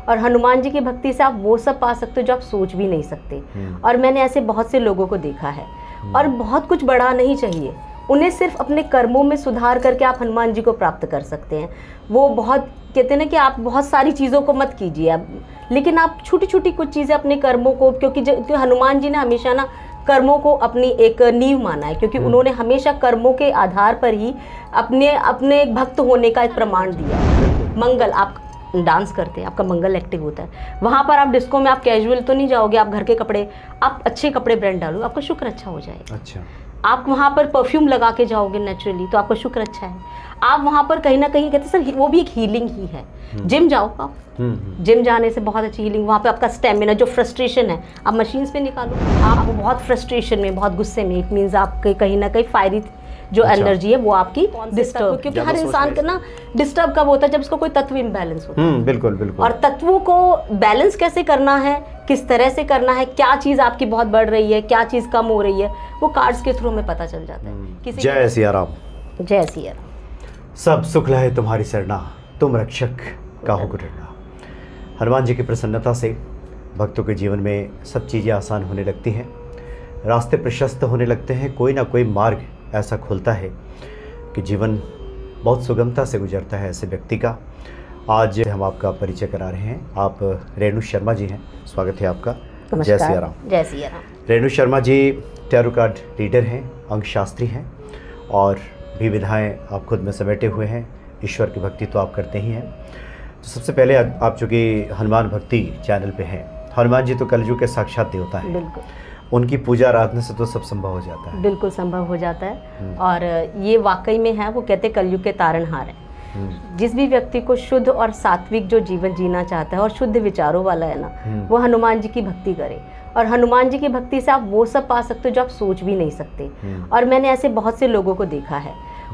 और हनुमान जी की भक्ति से आप वो सब पा सकते हो जो आप सोच भी नहीं सकते। और मैंने ऐसे बहुत से लोगों को देखा है। और बहुत कुछ बड़ा नहीं चाहिए, उन्हें सिर्फ अपने कर्मों में सुधार करके आप हनुमान जी को प्राप्त कर सकते हैं। वो बहुत कहते हैं ना कि आप बहुत सारी चीज़ों को मत कीजिए आप, लेकिन आप छोटी छोटी कुछ चीज़ें अपने कर्मों को, क्योंकि हनुमान जी ने हमेशा ना कर्मों को अपनी एक नींव माना है, क्योंकि उन्होंने हमेशा कर्मों के आधार पर ही अपने भक्त होने का एक प्रमाण दिया। मंगल, आप डांस करते हैं, आपका मंगल एक्टिव होता है, वहाँ पर आप डिस्को में आप कैजुअल तो नहीं जाओगे, आप घर के कपड़े, आप अच्छे कपड़े ब्रांड डालो, आपका शुक्र अच्छा हो जाएगा। अच्छा, आप वहाँ पर परफ्यूम लगा के जाओगे नेचुरली तो आपका शुक्र अच्छा है। आप वहाँ पर कहीं ना कहीं कहते हैं सर वो भी एक हीलिंग ही है। जिम जाओ आप, जिम जाने से बहुत अच्छी हीलिंग, वहाँ पे आपका स्टेमिना, जो फ्रस्ट्रेशन है आप मशीन्स पे निकालो। आप बहुत फ्रस्ट्रेशन में, बहुत गुस्से में, इट मीन्स आपके कहीं ना कहीं फायरी जो एनर्जी है वो आपकी डिस्टर्ब, क्योंकि हर इंसान का ना डिस्टर्ब कब होता है, जब उसको कोई तत्व इम्बैलेंस होता है। बिल्कुल बिल्कुल। और तत्वों को बैलेंस कैसे करना है, किस तरह से करना है, क्या चीज़ आपकी बहुत बढ़ रही है, क्या चीज़ कम हो रही है, वो कार्ड्स के थ्रू में पता चल जाता है। जय सिया राम। जय सिया राम। सब सुख लहे तुम्हारी सरना, तुम रक्षक काहू को डरना। हनुमान जी की प्रसन्नता से भक्तों के जीवन में सब चीज़ें आसान होने लगती हैं, रास्ते प्रशस्त होने लगते हैं, कोई ना कोई मार्ग ऐसा खुलता है कि जीवन बहुत सुगमता से गुजरता है ऐसे व्यक्ति का। आज हम आपका परिचय करा रहे हैं। आप रेणु शर्मा जी हैं, स्वागत है आपका। जय सिया राम। जय Siya Ram. Renu Sharma ji tarot card reader हैं, अंक शास्त्री हैं और भी विधाएं आप खुद में समेटे हुए हैं। ईश्वर की भक्ति तो आप करते ही हैं। तो सबसे पहले आप चूँकि हनुमान भक्ति चैनल पे हैं, हनुमान जी तो कलयुग के साक्षात देवता हैं। बिल्कुल। उनकी पूजा आराधना से तो सब संभव हो जाता है। बिल्कुल संभव हो जाता है। और ये वाकई में है, वो कहते हैं कलयुग के तारणहार है। जिस भी व्यक्ति को शुद्ध और सात्विक जो जीवन जीना चाहता है और शुद्ध विचारों वाला है ना, वो हनुमान जी की भक्ति करे। और हनुमान जी की भक्ति से आप वो सब पा सकते हो जो आप सोच भी नहीं सकते। और मैंने ऐसे बहुत से लोगों को देखा है।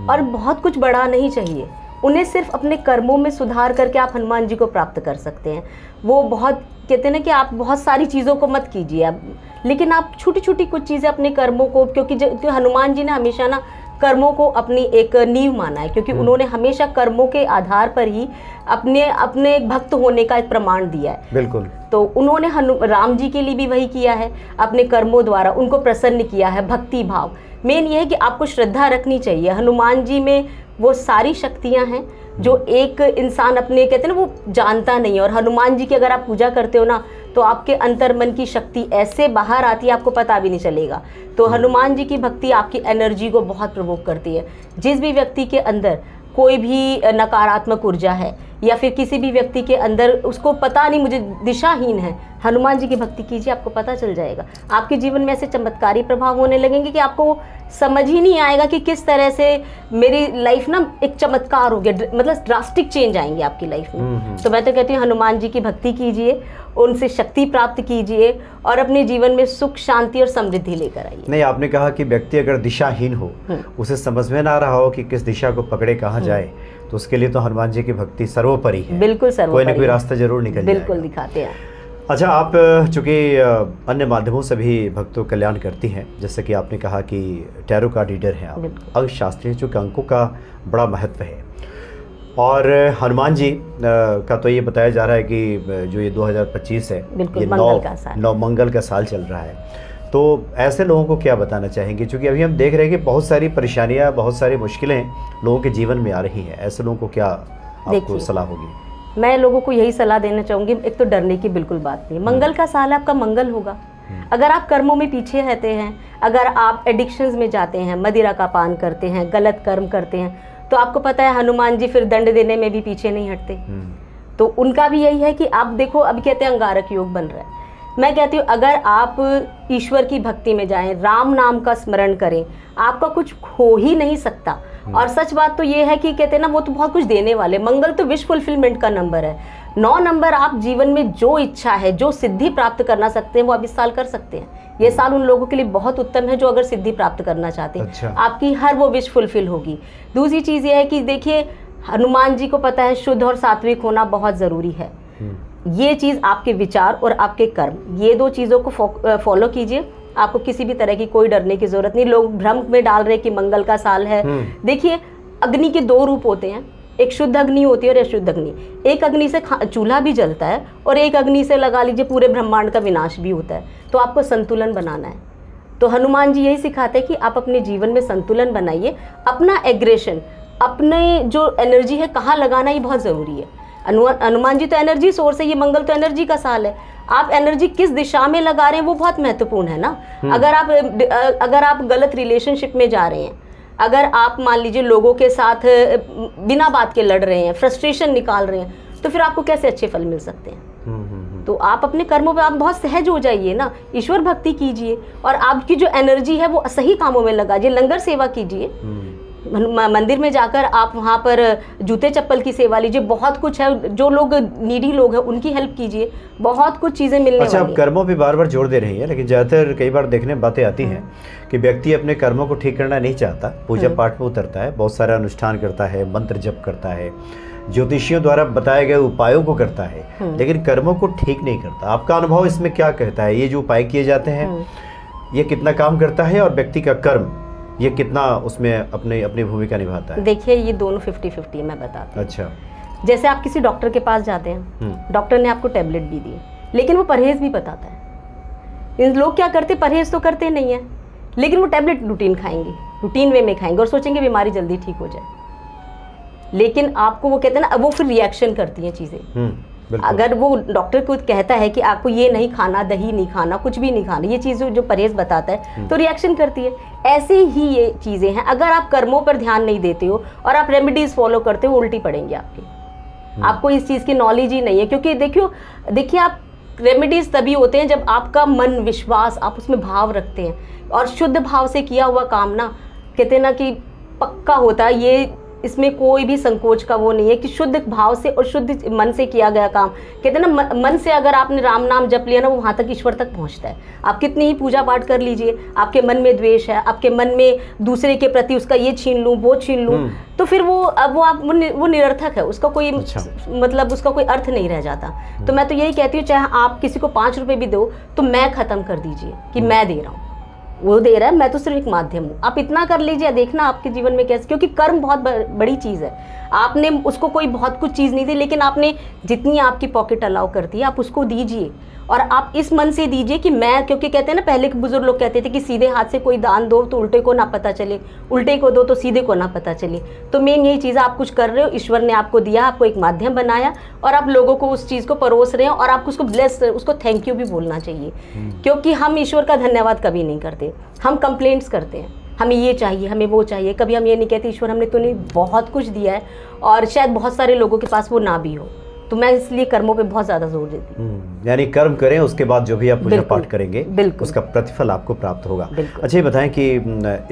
और बहुत कुछ बड़ा नहीं चाहिए, उन्हें सिर्फ अपने कर्मों में सुधार करके आप हनुमान जी को प्राप्त कर सकते हैं। वो बहुत कहते हैं ना कि आप बहुत सारी चीज़ों को मत कीजिए आप, लेकिन आप छोटी छोटी कुछ चीज़ें अपने कर्मों को, क्योंकि हनुमान जी ने हमेशा ना कर्मों को अपनी एक नींव माना है, क्योंकि उन्होंने हमेशा कर्मों के आधार पर ही अपने भक्त होने का एक प्रमाण दिया है। बिल्कुल। तो उन्होंने राम जी के लिए भी वही किया है, अपने कर्मों द्वारा उनको प्रसन्न किया है। भक्ति भाव मेन ये है कि आपको श्रद्धा रखनी चाहिए। हनुमान जी में वो सारी शक्तियां हैं जो एक इंसान अपने कहते हैं ना वो जानता नहीं है। और हनुमान जी की अगर आप पूजा करते हो ना, तो आपके अंतर मन की शक्ति ऐसे बाहर आती है, आपको पता भी नहीं चलेगा। तो हनुमान जी की भक्ति आपकी एनर्जी को बहुत प्रवोक करती है। जिस भी व्यक्ति के अंदर कोई भी नकारात्मक ऊर्जा है या फिर किसी भी व्यक्ति के अंदर उसको पता नहीं मुझे दिशाहीन है, हनुमान जी की भक्ति कीजिए, आपको पता चल जाएगा। आपके जीवन में ऐसे चमत्कारी प्रभाव होने लगेंगे कि आपको समझ ही नहीं आएगा कि किस तरह से मेरी लाइफ ना एक चमत्कार हो गया, मतलब ड्रास्टिक चेंज आएंगे आपकी लाइफ में। तो मैं तो कहती हूँ हनुमान जी की भक्ति कीजिए, उनसे शक्ति प्राप्त कीजिए और अपने जीवन में सुख शांति और समृद्धि लेकर आइए। नहीं, आपने कहा कि व्यक्ति अगर दिशाहीन हो, उसे समझ में ना रहा हो कि किस दिशा को पकड़े, कहाँ जाए, तो उसके लिए तो हनुमान जी की भक्ति सर्वोपरि है। बिल्कुल सर्वोपरि, कोई ना कोई रास्ता जरूर निकल जाएगा। बिल्कुल दिखाते हैं। अच्छा, आप चूँकि अन्य माध्यमों से भी भक्तों कल्याण करती हैं, जैसे कि आपने कहा कि टैरो कार्ड रीडर हैं आप, अंक शास्त्री हैं, चूँकि अंकों का बड़ा महत्व है। और हनुमान जी का तो ये बताया जा रहा है कि जो ये 2025 है, ये नौ मंगल का साल चल रहा है। तो ऐसे लोगों को क्या बताना चाहेंगे, क्योंकि अभी हम देख रहे हैं कि बहुत सारी परेशानियां, बहुत सारी मुश्किलें लोगों के जीवन में आ रही हैं। ऐसे लोगों को क्या आपको सलाह होगी? मैं लोगों को यही सलाह देना चाहूँगी, एक तो डरने की बिल्कुल बात नहीं। मंगल का साल है, आपका मंगल होगा। अगर आप कर्मों में पीछे रहते हैं, अगर आप एडिक्शंस में जाते हैं, मदिरा का पान करते हैं, गलत कर्म करते हैं, तो आपको पता है हनुमान जी फिर दंड देने में भी पीछे नहीं हटते। तो उनका भी यही है कि आप देखो, अभी कहते हैं अंगारक योग बन रहा है। मैं कहती हूँ अगर आप ईश्वर की भक्ति में जाएं, राम नाम का स्मरण करें, आपका कुछ खो ही नहीं सकता। और सच बात तो ये है कि कहते हैं ना वो तो बहुत कुछ देने वाले। मंगल तो विश फुलफिलमेंट का नंबर है। 9 नंबर, आप जीवन में जो इच्छा है, जो सिद्धि प्राप्त करना सकते हैं, वो आप इस साल कर सकते हैं। ये साल उन लोगों के लिए बहुत उत्तम है जो अगर सिद्धि प्राप्त करना चाहते हैं। अच्छा। आपकी हर वो विश फुलफिल होगी। दूसरी चीज़ ये है कि देखिए हनुमान जी को पता है शुद्ध और सात्विक होना बहुत ज़रूरी है। ये चीज़ आपके विचार और आपके कर्म, ये 2 चीज़ों को फॉलो कीजिए। आपको किसी भी तरह की कोई डरने की जरूरत नहीं। लोग भ्रम में डाल रहे कि मंगल का साल है। देखिए अग्नि के 2 रूप होते हैं, एक शुद्ध अग्नि होती है और अशुद्ध अग्नि। एक अग्नि से चूल्हा भी जलता है और एक अग्नि से लगा लीजिए पूरे ब्रह्मांड का विनाश भी होता है। तो आपको संतुलन बनाना है। तो हनुमान जी यही सिखाते हैं कि आप अपने जीवन में संतुलन बनाइए। अपना एग्रेशन, अपने जो एनर्जी है कहाँ लगाना, ये बहुत ज़रूरी है। हनुमान जी तो एनर्जी सोर्स है, ये मंगल तो एनर्जी का साल है। आप एनर्जी किस दिशा में लगा रहे हैं वो बहुत महत्वपूर्ण है ना। अगर आप गलत रिलेशनशिप में जा रहे हैं, अगर आप मान लीजिए लोगों के साथ बिना बात के लड़ रहे हैं, फ्रस्ट्रेशन निकाल रहे हैं, तो फिर आपको कैसे अच्छे फल मिल सकते हैं। तो आप अपने कर्मों पे आप बहुत सहज हो जाइए ना, ईश्वर भक्ति कीजिए और आपकी जो एनर्जी है वो सही कामों में लगाइए। लंगर सेवा कीजिए, मंदिर में जाकर आप वहाँ पर जूते चप्पल की सेवा लीजिए, बहुत कुछ है। जो लोग नीडी लोग हैं उनकी हेल्प कीजिए, बहुत कुछ चीज़ें मिलने वाली हैं। आप कर्मों पे बार बार जोर दे रही हैं, लेकिन ज़्यादातर कई बार देखने में बातें आती हैं कि व्यक्ति अपने कर्मों को ठीक करना नहीं चाहता, पूजा पाठ में उतरता है, बहुत सारा अनुष्ठान करता है, मंत्र जप करता है, ज्योतिषियों द्वारा बताए गए उपायों को करता है, लेकिन कर्मों को ठीक नहीं करता। आपका अनुभव इसमें क्या कहता है? ये जो उपाय किए जाते हैं ये कितना काम करता है और व्यक्ति का कर्म ये कितना उसमें अपनी भूमिका निभाता है? देखिए ये दोनों 50-50 मैं बताती हूँ। अच्छा, जैसे आप किसी डॉक्टर के पास जाते हैं, डॉक्टर ने आपको टेबलेट भी दी, लेकिन वो परहेज भी बताता है। इन लोग क्या करते, परहेज तो करते नहीं है, लेकिन वो टेबलेट रूटीन खाएंगे, रूटीन वे में खाएंगे और सोचेंगे बीमारी जल्दी ठीक हो जाए। लेकिन आपको वो कहते हैं ना, वो फिर रिएक्शन करती हैं चीज़ें। अगर वो डॉक्टर को कहता है कि आपको ये नहीं खाना, दही नहीं खाना, कुछ भी नहीं खाना, ये चीज़ जो परहेज बताता है, तो रिएक्शन करती है। ऐसे ही ये चीज़ें हैं। अगर आप कर्मों पर ध्यान नहीं देते हो और आप रेमेडीज फॉलो करते हो, उल्टी पड़ेंगे आपकी। आपको इस चीज़ की नॉलेज ही नहीं है, क्योंकि देखिए आप रेमेडीज तभी होते हैं जब आपका मन, विश्वास, आप उसमें भाव रखते हैं और शुद्ध भाव से किया हुआ काम ना, कहते हैं ना कि पक्का होता है। ये इसमें कोई भी संकोच का वो नहीं है कि शुद्ध भाव से और शुद्ध मन से किया गया काम, कहते हैं ना, मन से अगर आपने राम नाम जप लिया ना, वो वहाँ तक ईश्वर तक पहुँचता है। आप कितनी ही पूजा पाठ कर लीजिए, आपके मन में द्वेष है, आपके मन में दूसरे के प्रति उसका ये छीन लूँ, वो छीन लूँ, तो फिर वो निरर्थक है, उसका कोई मतलब उसका कोई अर्थ नहीं रह जाता। तो मैं तो यही कहती हूँ, चाहे आप किसी को 5 रुपये भी दो तो मैं ख़त्म कर दीजिए कि मैं दे रहा हूँ, वो दे रहा है, मैं तो सिर्फ एक माध्यम हूँ। आप इतना कर लीजिए, देखना आपके जीवन में कैसे, क्योंकि कर्म बहुत बड़ी चीज़ है। आपने उसको कोई बहुत कुछ चीज़ नहीं दी, लेकिन आपने जितनी आपकी पॉकेट अलाउ करती है आप उसको दीजिए और आप इस मन से दीजिए कि मैं, क्योंकि कहते हैं ना, पहले के बुजुर्ग लोग कहते थे कि सीधे हाथ से कोई दान दो तो उल्टे को ना पता चले, उल्टे को दो तो सीधे को ना पता चले। तो मेन यही चीज़, आप कुछ कर रहे हो, ईश्वर ने आपको दिया, आपको एक माध्यम बनाया और आप लोगों को उस चीज़ को परोस रहे हैं और आपको उसको ब्लेस, उसको थैंक यू भी बोलना चाहिए। क्योंकि हम ईश्वर का धन्यवाद कभी नहीं करते, हम कंप्लेंट्स करते हैं, हमें ये चाहिए, हमें वो चाहिए। कभी हम ये नहीं कहते ईश्वर हमने तूने बहुत कुछ दिया है और शायद बहुत सारे लोगों के पास वो ना भी हो। तो मैं इसलिए कर्मों पे बहुत ज़्यादा जोर देती हूँ। यानी कर्म करें, उसके बाद जो भी आप पूजा पाठ करेंगे उसका प्रतिफल आपको प्राप्त होगा। अच्छा, ये बताएं कि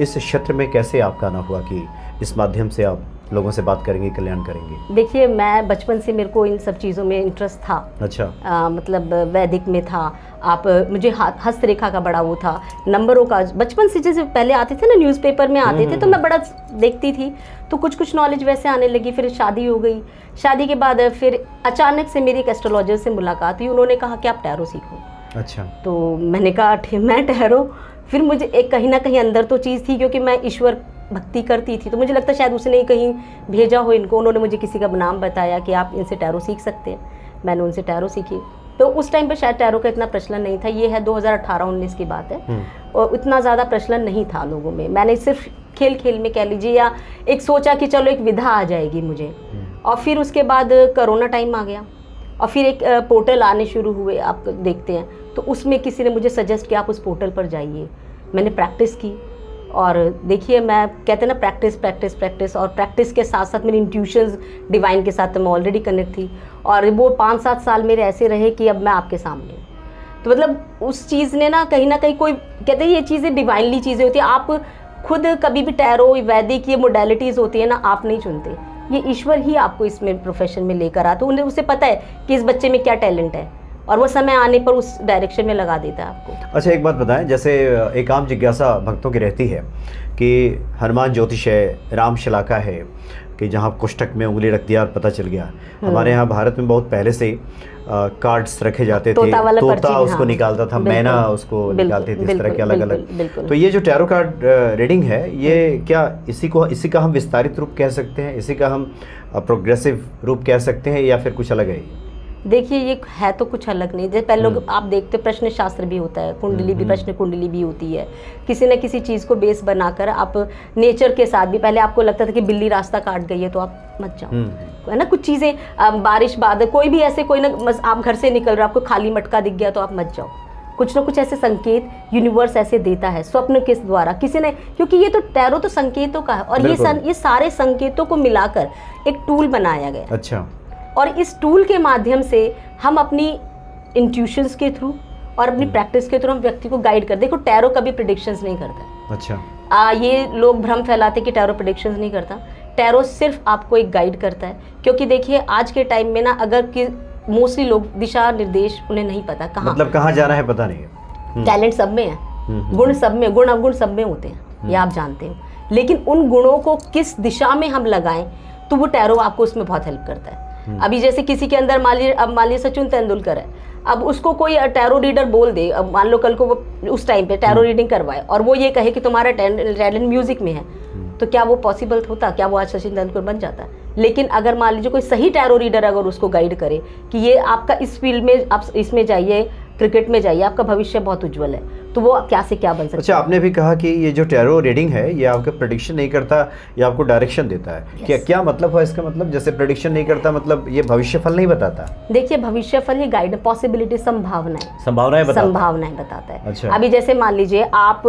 इस क्षेत्र में कैसे आपका आना हुआ कि इस माध्यम से आप लोगों से बात करेंगे, कल्याण करेंगे? देखिए, मैं बचपन से मेरे को इन सब चीज़ों में इंटरेस्ट था। अच्छा। मतलब वैदिक में था, आप मुझे हस्तरेखा का बड़ा वो था, नंबरों का बचपन से, जैसे पहले आते थे ना न्यूज़पेपर में आते थे, तो मैं बड़ा देखती थी, तो कुछ नॉलेज वैसे आने लगी। फिर शादी हो गई, शादी के बाद फिर अचानक से मेरी एक एस्ट्रोलॉजर से मुलाकात हुई, उन्होंने कहा कि आप टैरो सीखो। अच्छा। तो मैंने कहा मैं टैरो, फिर मुझे एक कहीं ना कहीं अंदर तो चीज़ थी, क्योंकि मैं ईश्वर भक्ति करती थी, तो मुझे लगता शायद उसने ही कहीं भेजा हो इनको, उन्होंने मुझे किसी का नाम बताया कि आप इनसे टैरो सीख सकते हैं। मैंने उनसे टैरो सीखी। तो उस टाइम पे शायद टैरो का इतना प्रचलन नहीं था, ये है 2018-19 की बात है, और इतना ज़्यादा प्रचलन नहीं था लोगों में। मैंने सिर्फ खेल खेल में कह लीजिए, या एक सोचा कि चलो एक विधा आ जाएगी मुझे। और फिर उसके बाद कोरोना टाइम आ गया और फिर एक पोर्टल आने शुरू हुए, आप देखते हैं, तो उसमें किसी ने मुझे सजेस्ट किया आप उस पोर्टल पर जाइए। मैंने प्रैक्टिस की और देखिए, मैं कहते हैं ना, प्रैक्टिस प्रैक्टिस प्रैक्टिस, और प्रैक्टिस के साथ साथ मेरी इंट्यूशंस डिवाइन के साथ मैं ऑलरेडी कनेक्ट थी, और वो 5-7 साल मेरे ऐसे रहे कि अब मैं आपके सामने हूँ। तो मतलब उस चीज़ ने ना कहीं कोई कहते हैं ये चीज़ें डिवाइनली चीज़ें होती हैं। आप खुद कभी भी टैरो, वैदिक, ये मोडालिटीज़ होती है ना, आप नहीं चुनते, ये ईश्वर ही आपको इसमें प्रोफेशन में लेकर आता है। उन्हें उसे पता है कि इस बच्चे में क्या टैलेंट है और वो समय आने पर उस डायरेक्शन में लगा देता है आपको। अच्छा, एक बात बताएं, जैसे एक आम जिज्ञासा भक्तों की रहती है कि हनुमान ज्योतिष है, राम शलाका है, कि जहाँ कोष्ठक में उंगली रख दिया और पता चल गया। हमारे यहाँ भारत में बहुत पहले से कार्ड्स रखे जाते थे, तोता उसको निकालता था, मैना उसको निकालते थे, इस तरह के अलग अलग। तो ये जो टैरो कार्ड रीडिंग है, ये क्या इसी का हम विस्तारित रूप कह सकते हैं, इसी का हम प्रोग्रेसिव रूप कह सकते हैं, या फिर कुछ अलग है? देखिए, ये है तो कुछ अलग नहीं। जैसे पहले लोग आप देखते प्रश्न शास्त्र भी होता है, कुंडली भी, प्रश्न कुंडली भी होती है। किसी न किसी चीज़ को बेस बनाकर आप नेचर के साथ भी, पहले आपको लगता था कि बिल्ली रास्ता काट गई है तो आप मत जाओ, है ना। कुछ चीज़ें बारिश बादल कोई भी ऐसे कोई ना, आप घर से निकल रहे हो, आपको खाली मटका दिख गया तो आप मत जाओ। कुछ ना कुछ ऐसे संकेत यूनिवर्स ऐसे देता है स्वप्न के द्वारा किसी ने, क्योंकि ये तो टैरो तो संकेतों का है, और ये सारे संकेतों को मिलाकर एक टूल बनाया गया। अच्छा। और इस टूल के माध्यम से हम अपनी इंट्यूशंस के थ्रू और अपनी प्रैक्टिस के थ्रू हम व्यक्ति को गाइड कर। देखो, टैरो कभी प्रेडिक्शंस नहीं करता। अच्छा। ये लोग भ्रम फैलाते कि टैरो प्रेडिक्शंस नहीं करता। टैरो सिर्फ आपको एक गाइड करता है, क्योंकि देखिए आज के टाइम में ना, अगर कि मोस्टली लोग दिशा निर्देश उन्हें नहीं पता, कहाँ मतलब कहाँ जाना है पता नहीं है। टैलेंट सब में है, गुण सब में, गुण अवगुण सब में होते हैं, ये आप जानते हो। लेकिन उन गुणों को किस दिशा में हम लगाएं, तो वो टैरो आपको उसमें बहुत हेल्प करता है। अभी जैसे किसी के अंदर मान लीजिए सचिन तेंदुलकर है, अब उसको कोई टैरो रीडर बोल दे, अब मान लो कल को वो उस टाइम पे टैरो रीडिंग करवाए और वो ये कहे कि तुम्हारा टैलेंट म्यूजिक में है, तो क्या वो पॉसिबल होता? क्या वो आज सचिन तेंदुलकर बन जाता? लेकिन अगर मान लीजिए कोई सही टैरो रीडर अगर उसको गाइड करे कि ये आपका इस फील्ड में, आप इसमें जाइए, क्रिकेट में जाइए, आपका भविष्य बहुत उज्जवल है, तो वो क्या से क्या बन सकता है। अच्छा, आपने भी कहा कि ये जो टैरो रीडिंग है ये आपका प्रेडिक्शन नहीं करता, ये आपको डायरेक्शन देता है। क्या मतलब है इसका? मतलब जैसे प्रेडिक्शन नहीं करता, मतलब ये भविष्यफल नहीं बताता? देखिए, भविष्यफल ये गाइड, पॉसिबिलिटी, संभावनाएं बताता है। अच्छा। अभी जैसे मान लीजिए आप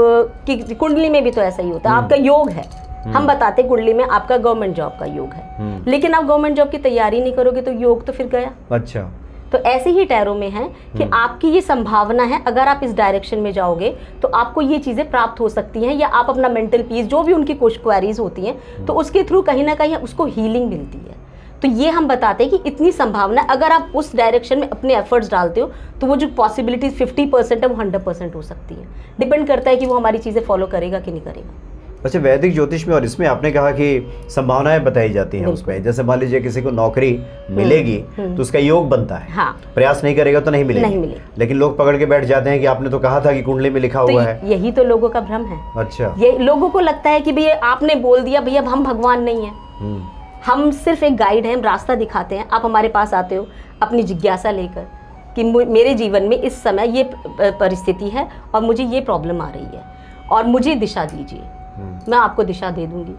की कुंडली में भी तो ऐसा ही होता है, आपका योग है, हम बताते हैं कुंडली में आपका गवर्नमेंट जॉब का योग है, लेकिन आप गवर्नमेंट जॉब की तैयारी नहीं करोगे तो योग तो फिर गया। अच्छा। तो ऐसे ही टैरो में है कि आपकी ये संभावना है, अगर आप इस डायरेक्शन में जाओगे तो आपको ये चीज़ें प्राप्त हो सकती हैं, या आप अपना मेंटल पीस, जो भी उनकी कुछ क्वेरीज होती हैं, तो उसके थ्रू कहीं ना कहीं उसको हीलिंग मिलती है। तो ये हम बताते हैं कि इतनी संभावना, अगर आप उस डायरेक्शन में अपने एफर्ट्स डालते हो तो वो जो पॉसिबिलिटीज 50% है वो 100% हो सकती है। डिपेंड करता है कि वो हमारी चीज़ें फॉलो करेगा कि नहीं करेगा। अच्छा, वैदिक ज्योतिष में और इसमें आपने कहा कि संभावनाएं बताई जाती हैं उसमें। जैसे मान लीजिए किसी को नौकरी मिलेगी तो उसका योग बनता है, हाँ। प्रयास नहीं करेगा तो नहीं मिलेगी। लेकिन लोग पकड़ के बैठ जाते हैं कि आपने तो कहा था कि कुंडली में लिखा हुआ है। यही तो लोगों का भ्रम है। अच्छा। ये लोगों को लगता है कि भैया आपने बोल दिया, भैया हम भगवान नहीं है, हम सिर्फ एक गाइड हैं, हम रास्ता दिखाते हैं। आप हमारे पास आते हो अपनी जिज्ञासा लेकर कि मेरे जीवन में इस समय ये परिस्थिति है और मुझे ये प्रॉब्लम आ रही है और मुझे दिशा दीजिए, मैं आपको दिशा दे दूंगी,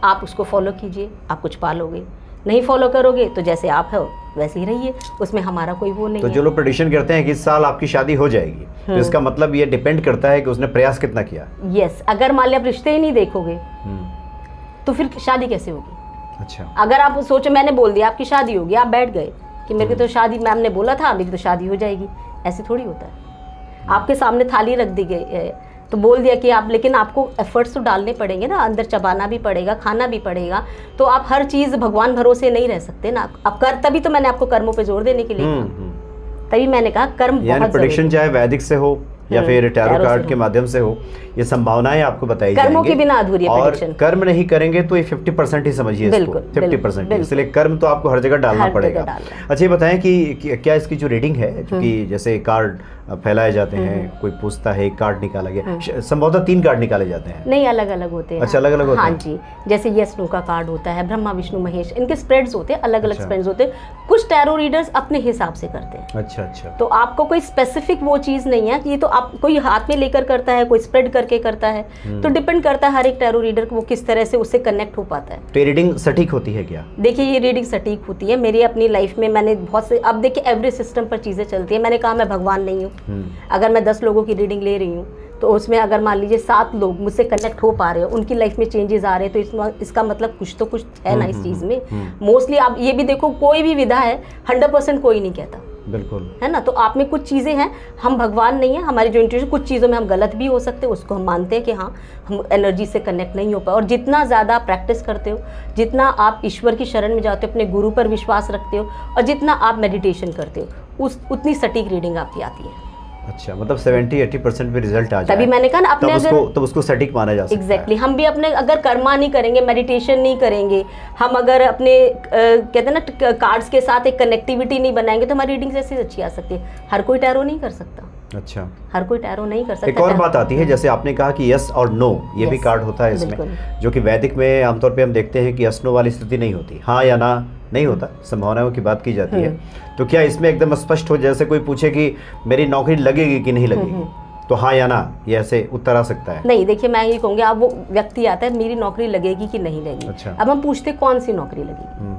आप उसको फॉलो कीजिए, आप कुछ पालोगे। नहीं फॉलो करोगे तो जैसे आप हो वैसे ही रहिए, उसमें हमारा कोई वो नहीं तो है। जो लोग प्रेडिक्शन करते हैं कि इस साल आपकी शादी हो जाएगी, तो इसका मतलब ये डिपेंड करता है कि उसने प्रयास कितना किया। यस, अगर मान लिया आप रिश्ते ही नहीं देखोगे तो फिर शादी कैसे होगी? अच्छा। अगर आप सोचो मैंने बोल दिया आपकी शादी होगी, आप बैठ गए कि मेरे को तो शादी, मैम ने बोला था मेरी तो शादी हो जाएगी, ऐसे थोड़ी होता है। आपके सामने थाली रख दी गई है तो बोल दिया कि आप, लेकिन आपको एफर्ट्स तो डालने पड़ेंगे ना, अंदर चबाना भी पड़ेगा, खाना भी पड़ेगा। तो आप हर चीज़ भगवान भरोसे नहीं रह सकते ना, आप कर, तभी तो मैंने आपको कर्मों पे जोर देने के लिए तभी मैंने कहा कर्म बहुत प्रेडिक्शन चाहे वैदिक से हो या फिर टैरो कार्ड के माध्यम से हो, ये संभावनाएं आपको बताई जाएंगी। कर्मों के बिना अधूरी है और प्रेडिक्शन। कर्म नहीं करेंगे तो ये 50% ही समझिए इसको, 50%। इसलिए कर्म तो आपको हर जगह डालना पड़ेगा। अच्छा, ये बताएं कि क्या इसकी जो रीडिंग है, क्योंकि जैसे कार्ड फैलाए जाते हैं, कोई पूछता है कार्ड निकाला गया, संभवतः 3 कार्ड निकाले जाते हैं। नहीं, अलग अलग होते हैं। अच्छा, अलग अलग होते हैं। हाँ जी, जैसे यस नो का कार्ड होता है, ब्रह्मा विष्णु महेश, इनके स्प्रेड्स होते हैं, अलग अलग स्प्रेड्स होते हैं। कुछ टैरो रीडर्स अपने हिसाब से करते हैं। अच्छा अच्छा। तो आपको कोई स्पेसिफिक वो चीज़ नहीं है कि तो आप कोई हाथ में लेकर करता है, कोई स्प्रेड करके करता है, तो डिपेंड करता है हर एक टैरो रीडर को वो किस तरह से उससे कनेक्ट हो पाता है। तो ये रीडिंग सटीक होती है क्या? देखिए, ये रीडिंग सटीक होती है। मेरी अपनी लाइफ में मैंने बहुत से, अब देखिए एवरेज सिस्टम पर चीज़ें चलती है। मैंने कहा मैं भगवान नहीं हूँ। अगर मैं 10 लोगों की रीडिंग ले रही हूँ तो उसमें अगर मान लीजिए 7 लोग मुझसे कनेक्ट हो पा रहे हो, उनकी लाइफ में चेंजेस आ रहे हैं, तो इसका मतलब कुछ तो कुछ है ना इस चीज़ में। मोस्टली आप ये भी देखो, कोई भी विधा है 100% कोई नहीं कहता, बिल्कुल, है ना। तो आप में कुछ चीज़ें हैं, हम भगवान नहीं है, हमारी जो इंट्यूशन, कुछ चीज़ों में हम गलत भी हो सकते हैं, उसको हम मानते हैं कि हाँ हम एनर्जी से कनेक्ट नहीं हो पाए। और जितना ज़्यादा आप प्रैक्टिस करते हो, जितना आप ईश्वर की शरण में जाते हो, अपने गुरु पर विश्वास रखते हो, और जितना आप मेडिटेशन करते हो, उतनी सटीक रीडिंग आपकी आती है। अच्छा, मतलब 70-80% पे रिजल्ट आ जाए, तभी मैंने कहा ना अपने तब उसको सटीक माना जा सकता है। एग्जैक्टली हम भी अपने अगर कर्मा नहीं करेंगे, मेडिटेशन नहीं करेंगे, हम अगर अपने कहते हैं ना कार्ड्स के साथ एक कनेक्टिविटी नहीं बनाएंगे तो हमारी रीडिंग्स ऐसी अच्छी आ सकती है। हर कोई टैरो नहीं कर सकता। अच्छा, हर कोई टैरो नहीं कर सकता। एक और बात आती है, जैसे आपने कहा कि यस और नो, ये भी कार्ड होता है इसमें, जो कि वैदिक में आमतौर पे हम देखते हैं कि यस नो वाली स्थिति नहीं होती, हाँ या ना नहीं होता, संभावनाओं की बात की जाती है। तो क्या इसमें एकदम स्पष्ट हो, जैसे कोई पूछे कि मेरी नौकरी लगेगी कि नहीं लगेगी, तो हाँ या ना ये ऐसे उत्तर आ सकता है? नहीं, देखिए मैं ये कहूँगी, अब वो व्यक्ति आता है मेरी नौकरी लगेगी कि नहीं लगेगी। अच्छा। अब हम पूछते कौन सी नौकरी लगेगी,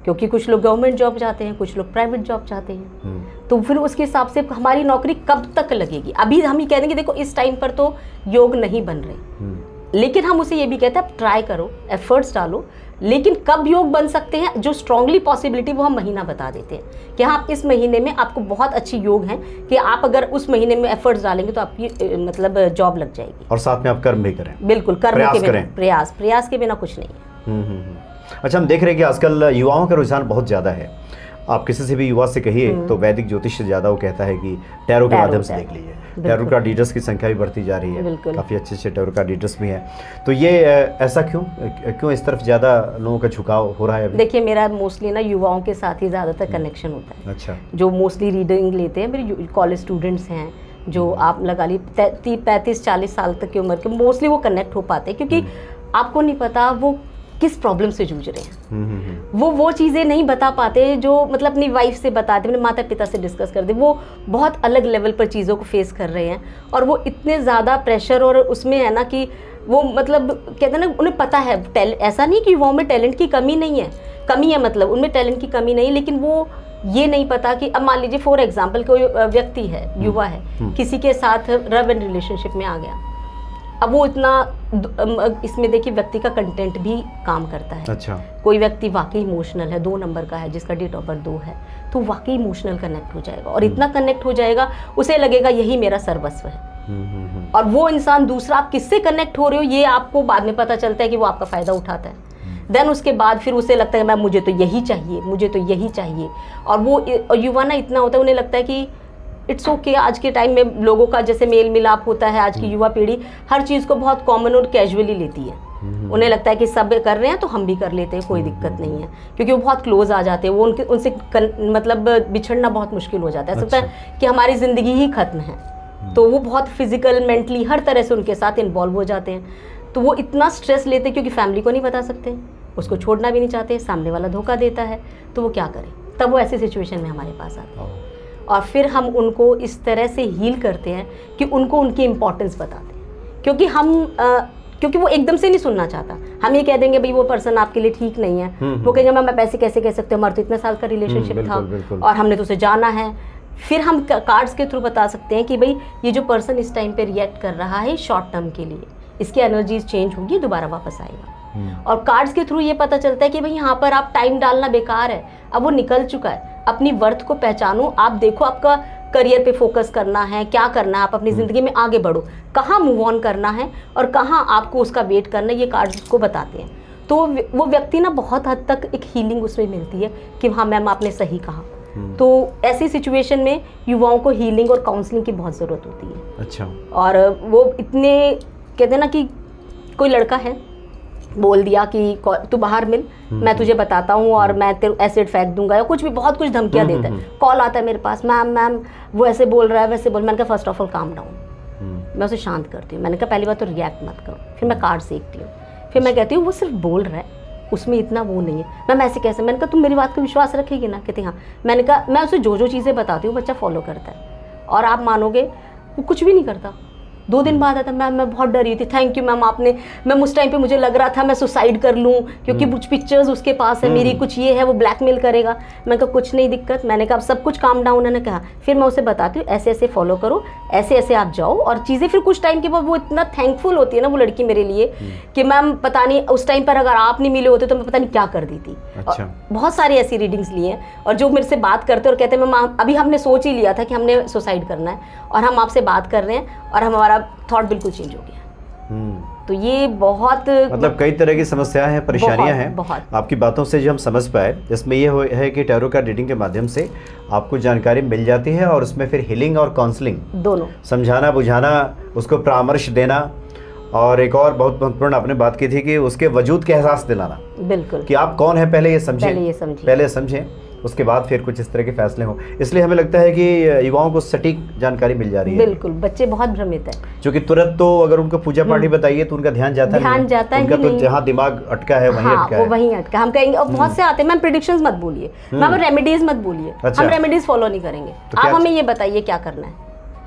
क्योंकि कुछ लोग गवर्नमेंट जॉब चाहते हैं, कुछ लोग प्राइवेट जॉब चाहते हैं, तो फिर उसके हिसाब से हमारी नौकरी कब तक लगेगी। अभी हम ये कह देंगे देखो इस टाइम पर तो योग नहीं बन रहे, लेकिन हम उसे ये भी कहते हैं ट्राई करो, एफर्ट्स डालो, लेकिन कब योग बन सकते हैं जो स्ट्रांगली पॉसिबिलिटी वो हम महीना बता देते हैं कि हाँ इस महीने में आपको बहुत अच्छी योग है कि आप अगर उस महीने में एफर्ट्स डालेंगे तो आपकी मतलब जॉब लग जाएगी। और साथ में आप कर्म भी करें। बिल्कुल, कर्म के बिना, प्रयास के बिना कुछ नहीं है। अच्छा, हम देख रहे हैं कि आजकल युवाओं का रुझान बहुत ज़्यादा है। आप किसी से भी युवा से कहिए तो वैदिक ज्योतिष से ज़्यादा वो कहता है कि टैरो के माध्यम से देख लीजिए। टैरो कार्ड रीडर्स की संख्या भी बढ़ती जा रही है, काफ़ी अच्छे टैरो कार्ड रीडर्स भी हैं। तो ये ऐसा क्यों इस तरफ ज़्यादा लोगों का झुकाव हो रहा है अभी? देखिए मेरा मोस्टली ना युवाओं के साथ ही ज़्यादातर कनेक्शन होता है। अच्छा। जो मोस्टली रीडिंग लेते हैं मेरे कॉलेज स्टूडेंट्स हैं, जो आप लगा ली 35-40 साल तक की उम्र के, मोस्टली वो कनेक्ट हो पाते हैं क्योंकि आपको नहीं पता वो किस प्रॉब्लम से जूझ रहे हैं। वो चीज़ें नहीं बता पाते जो मतलब अपनी वाइफ से बताते, अपने माता पिता से डिस्कस करते। वो बहुत अलग लेवल पर चीज़ों को फेस कर रहे हैं और वो इतने ज़्यादा प्रेशर और उसमें है ना कि वो मतलब कहते हैं ना उन्हें पता है ऐसा नहीं कि युवाओं में टैलेंट की कमी नहीं है, कमी है मतलब उनमें टैलेंट की कमी नहीं, लेकिन वो ये नहीं पता कि अब मान लीजिए फॉर एग्जाम्पल कोई व्यक्ति है, युवा है, किसी के साथ लव एंड रिलेशनशिप में आ गया, अब वो इतना इसमें देखिए व्यक्ति का कंटेंट भी काम करता है। अच्छा। कोई व्यक्ति वाकई इमोशनल है, 2 नंबर का है, जिसका डेट ऑफ बर्थ 2 है, तो वाकई इमोशनल कनेक्ट हो जाएगा और इतना कनेक्ट हो जाएगा उसे लगेगा यही मेरा सर्वस्व है। और वो इंसान दूसरा, आप किससे कनेक्ट हो रहे हो ये आपको बाद में पता चलता है कि वो आपका फ़ायदा उठाता है। देन उसके बाद फिर उसे लगता है मैं मुझे तो यही चाहिए, मुझे तो यही चाहिए। और वो युवा ना इतना होता है, उन्हें लगता है कि इट्स ओके। आज के टाइम में लोगों का जैसे मेल मिलाप होता है, आज की युवा पीढ़ी हर चीज़ को बहुत कॉमन और कैजुअली लेती है। उन्हें लगता है कि सब कर रहे हैं तो हम भी कर लेते हैं, कोई दिक्कत नहीं है, क्योंकि वो बहुत क्लोज आ जाते हैं। वो उनसे मतलब बिछड़ना बहुत मुश्किल हो जाता है। ऐसा लगता है कि हमारी ज़िंदगी ही खत्म है, तो वो बहुत फिजिकल मेंटली हर तरह से उनके साथ इन्वॉल्व हो जाते हैं। तो वो इतना स्ट्रेस लेते हैं क्योंकि फैमिली को नहीं बता सकते, उसको छोड़ना भी नहीं चाहते, सामने वाला धोखा देता है, तो वो क्या करें। तब वो ऐसी सिचुएशन में हमारे पास आते हैं और फिर हम उनको इस तरह से हील करते हैं कि उनको उनकी इम्पोर्टेंस बताते हैं, क्योंकि वो एकदम से नहीं सुनना चाहता। हम ये कह देंगे भाई वो पर्सन आपके लिए ठीक नहीं है, वो कहेंगे मैं पैसे कैसे कह सकते हो, हमारा तो इतने साल का रिलेशनशिप था और हमने तो उसे जाना है। फिर हम कार्ड्स के थ्रू बता सकते हैं कि भाई ये जो पर्सन इस टाइम पे रिएक्ट कर रहा है शॉर्ट टर्म के लिए, इसकी एनर्जीज चेंज होगी, दोबारा वापस आएगा। और कार्ड्स के थ्रू ये पता चलता है कि भाई यहाँ पर आप टाइम डालना बेकार है, अब वो निकल चुका है। अपनी वर्थ को पहचानो, आप देखो आपका करियर पे फोकस करना है, क्या करना है, आप अपनी ज़िंदगी में आगे बढ़ो, कहाँ मूव ऑन करना है और कहाँ आपको उसका वेट करना है, ये कार्ड्स को बताते हैं। तो वो व्यक्ति ना बहुत हद तक एक हीलिंग उसमें मिलती है कि हाँ मैम आपने सही कहा। तो ऐसी सिचुएशन में युवाओं को हीलिंग और काउंसलिंग की बहुत ज़रूरत होती है। अच्छा। और वो इतने कहते हैं ना कि कोई लड़का है बोल दिया कि तू बाहर मिल, मैं तुझे बताता हूँ और मैं तेरे एसिड फेंक दूंगा या कुछ भी, बहुत कुछ धमकियाँ देता है। कॉल आता है मेरे पास, मैम वो ऐसे बोल रहा है वैसे बोल। मैंने कहा first of all calm down, मैं उसे शांत करती हूँ। मैंने कहा पहली बात तो रिएक्ट मत करो। फिर मैं कार्ड सीखती हूँ, फिर मैं कहती हूँ वो सिर्फ बोल रहा है, उसमें इतना वो नहीं है। मैम ऐसे कैसे? मैंने कहा तुम मेरी बात को विश्वास रखेगी ना? कहते हाँ। मैंने कहा मैं उसे जो चीज़ें बताती हूँ बच्चा फॉलो करता है, और आप मानोगे वो कुछ भी नहीं करता। 2 दिन बाद आता मैम मैं बहुत डरी थी, थैंक यू मैम आपने, मैम उस टाइम पे मुझे लग रहा था मैं सुसाइड कर लूँ क्योंकि कुछ पिक्चर्स उसके पास है मेरी, कुछ ये है, वो ब्लैकमेल करेगा। मैंने कहा कुछ नहीं दिक्कत, मैंने कहा सब कुछ काम डाउन। उन्होंने कहा फिर मैं उसे बताती हूँ ऐसे ऐसे फॉलो करो, ऐसे ऐसे आप जाओ और चीज़ें। फिर कुछ टाइम के बाद वो इतना थैंकफुल होती है ना वो लड़की मेरे लिए कि मैम पता नहीं उस टाइम पर अगर आप नहीं मिले होते तो मैं पता नहीं क्या कर दी थी। अच्छा। बहुत सारी ऐसी रीडिंग्स ली हैं और जो मेरे से बात करते और कहते हैं मैम अभी हमने सोच ही लिया था कि हमने सुसाइड करना है और हम आपसे बात कर रहे हैं और हमारा थॉट बिल्कुल चेंज हो गया। तो ये बहुत मतलब कई तरह की समस्याएं हैं, परेशानियां हैं। बहुत आपकी बातों से जो हम समझ पाए, इसमें ये है कि टैरो कार्ड रीडिंग के माध्यम से आपको जानकारी मिल जाती है और उसमें फिर हीलिंग और काउंसलिंग दोनों, समझाना बुझाना, उसको परामर्श देना, और एक और बहुत महत्वपूर्ण आपने बात की थी कि उसके वजूद के एहसास दिलाना। बिल्कुल, कि आप कौन है पहले ये समझें, उसके बाद फिर कुछ इस तरह के फैसले हों। इसलिए हमें लगता है कि युवाओं को सटीक जानकारी मिल जा रही है। बिल्कुल, बच्चे बहुत भ्रमित है, क्योंकि तुरंत तो अगर उनको पूजा पाठी बताइए तो उनका ध्यान जाता है, उनका तो जहाँ दिमाग अटका है वहीं अटका है, वो वहीं अटका। हम कहेंगे, और बहुत से आते हैं, मैम प्रेडिक्शंस मत बोलिए, मैम रेमेडीज मत बोलिए, हम रेमेडीज फॉलो नहीं करेंगे, आप हमें ये बताइए क्या करना है।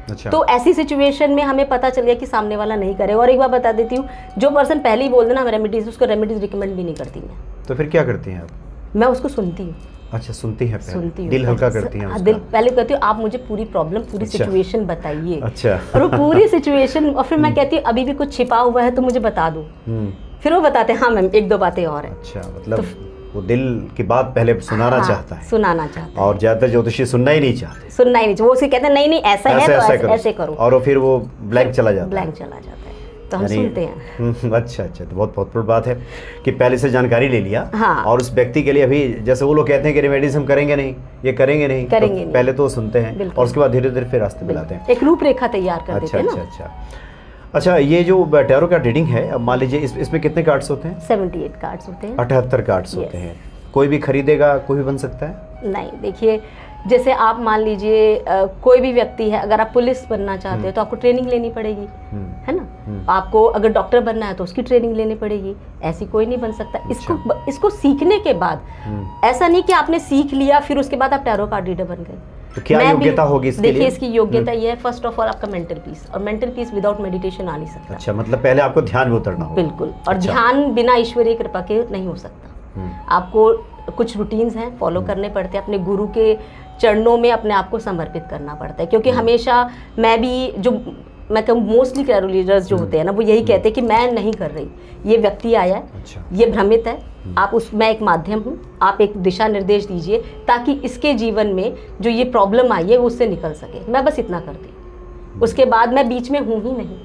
अच्छा। तो ऐसी सिचुएशन में हमें पता चल गया कि सामने वाला नहीं करे। और एक बार बता देती हूँ, जो पर्सन पहले ही बोल देना हम रेमेडीज, उसको रेमेडीज रिकमेंड भी नहीं करती मैं। तो फिर क्या करती हैं आप? मैं उसको सुनती हूँ। अच्छा, सुनती हैं पहले? सुनती हूँ, दिल हल्का करती हैं उसका? दिल पहले कहती हूँ, आप मुझे पूरी प्रॉब्लम, पूरी सिचुएशन बताइए। अच्छा। और वो पूरी सिचुएशन, और फिर मैं कहती हूँ अभी भी कुछ छिपा हुआ है तो मुझे बता दो। फिर वो बताते हैं हाँ मैम एक दो बातें और है। अच्छा, मतलब वो दिल की बात पहले सुनाना चाहता है, सुनाना चाहता है। और ज्यादातर ज्योतिषी सुनना ही नहीं चाहते, वो उसे कहते हैं नहीं ऐसा है तो ऐसे करो, और फिर वो ब्लैंक चला जाता है, तो हम सुनते हैं। अच्छा, तो बहुत महत्वपूर्ण बात है कि पहले से जानकारी ले लिया। हाँ। और उस व्यक्ति के लिए अभी जैसे वो लोग कहते हैं कि रेमेडीज हम करेंगे नहीं, ये करेंगे नहीं, तो पहले तो सुनते हैं और उसके बाद धीरे धीरे फिर रास्ते मिलाते हैं, एक रूपरेखा तैयार कर देते हैं ना। अच्छा, ये जो टैरो कार्ड रीडिंग है, अब मान लीजिए इसमें कितने कार्ड्स होते हैं? 78 कार्ड्स होते हैं। 78 कार्ड्स होते हैं। कोई भी खरीदेगा, कोई भी बन सकता है? नहीं, देखिए जैसे आप मान लीजिए कोई भी व्यक्ति है, अगर आप पुलिस बनना चाहते हो तो आपको ट्रेनिंग लेनी पड़ेगी, है ना। आपको अगर डॉक्टर बनना है तो उसकी ट्रेनिंग लेनी पड़ेगी, ऐसी कोई नहीं बन सकता। इसको सीखने के बाद, ऐसा नहीं कि आपने सीख लिया फिर उसके बाद आप टैरो कार्ड रीडर बन गए। तो क्या योग्यता होगी इसके लिए? देखिए, इसकी योग्यता ये है, फर्स्ट ऑफ ऑल आपका मेंटल पीस, और मेंटल पीस विदाउट मेडिटेशन आ नहीं सकता। अच्छा, मतलब पहले आपको ध्यान में उतरना होगा। बिल्कुल, और ध्यान बिना ईश्वरीय कृपा के नहीं हो सकता। आपको कुछ रूटीन्स हैं फॉलो करने पड़ते हैं, अपने गुरु के चरणों में अपने आप को समर्पित करना पड़ता है। क्योंकि हमेशा मैं कहूँ मोस्टली टैरो रीडर्स जो होते हैं ना, वो यही कहते हैं कि मैं नहीं कर रही, ये व्यक्ति आया है, अच्छा, ये भ्रमित है, मैं एक माध्यम हूँ, आप एक दिशा निर्देश दीजिए ताकि इसके जीवन में जो ये प्रॉब्लम आई है वो उससे निकल सके। मैं बस इतना करती हूँ, उसके बाद मैं बीच में हूँ ही नहीं,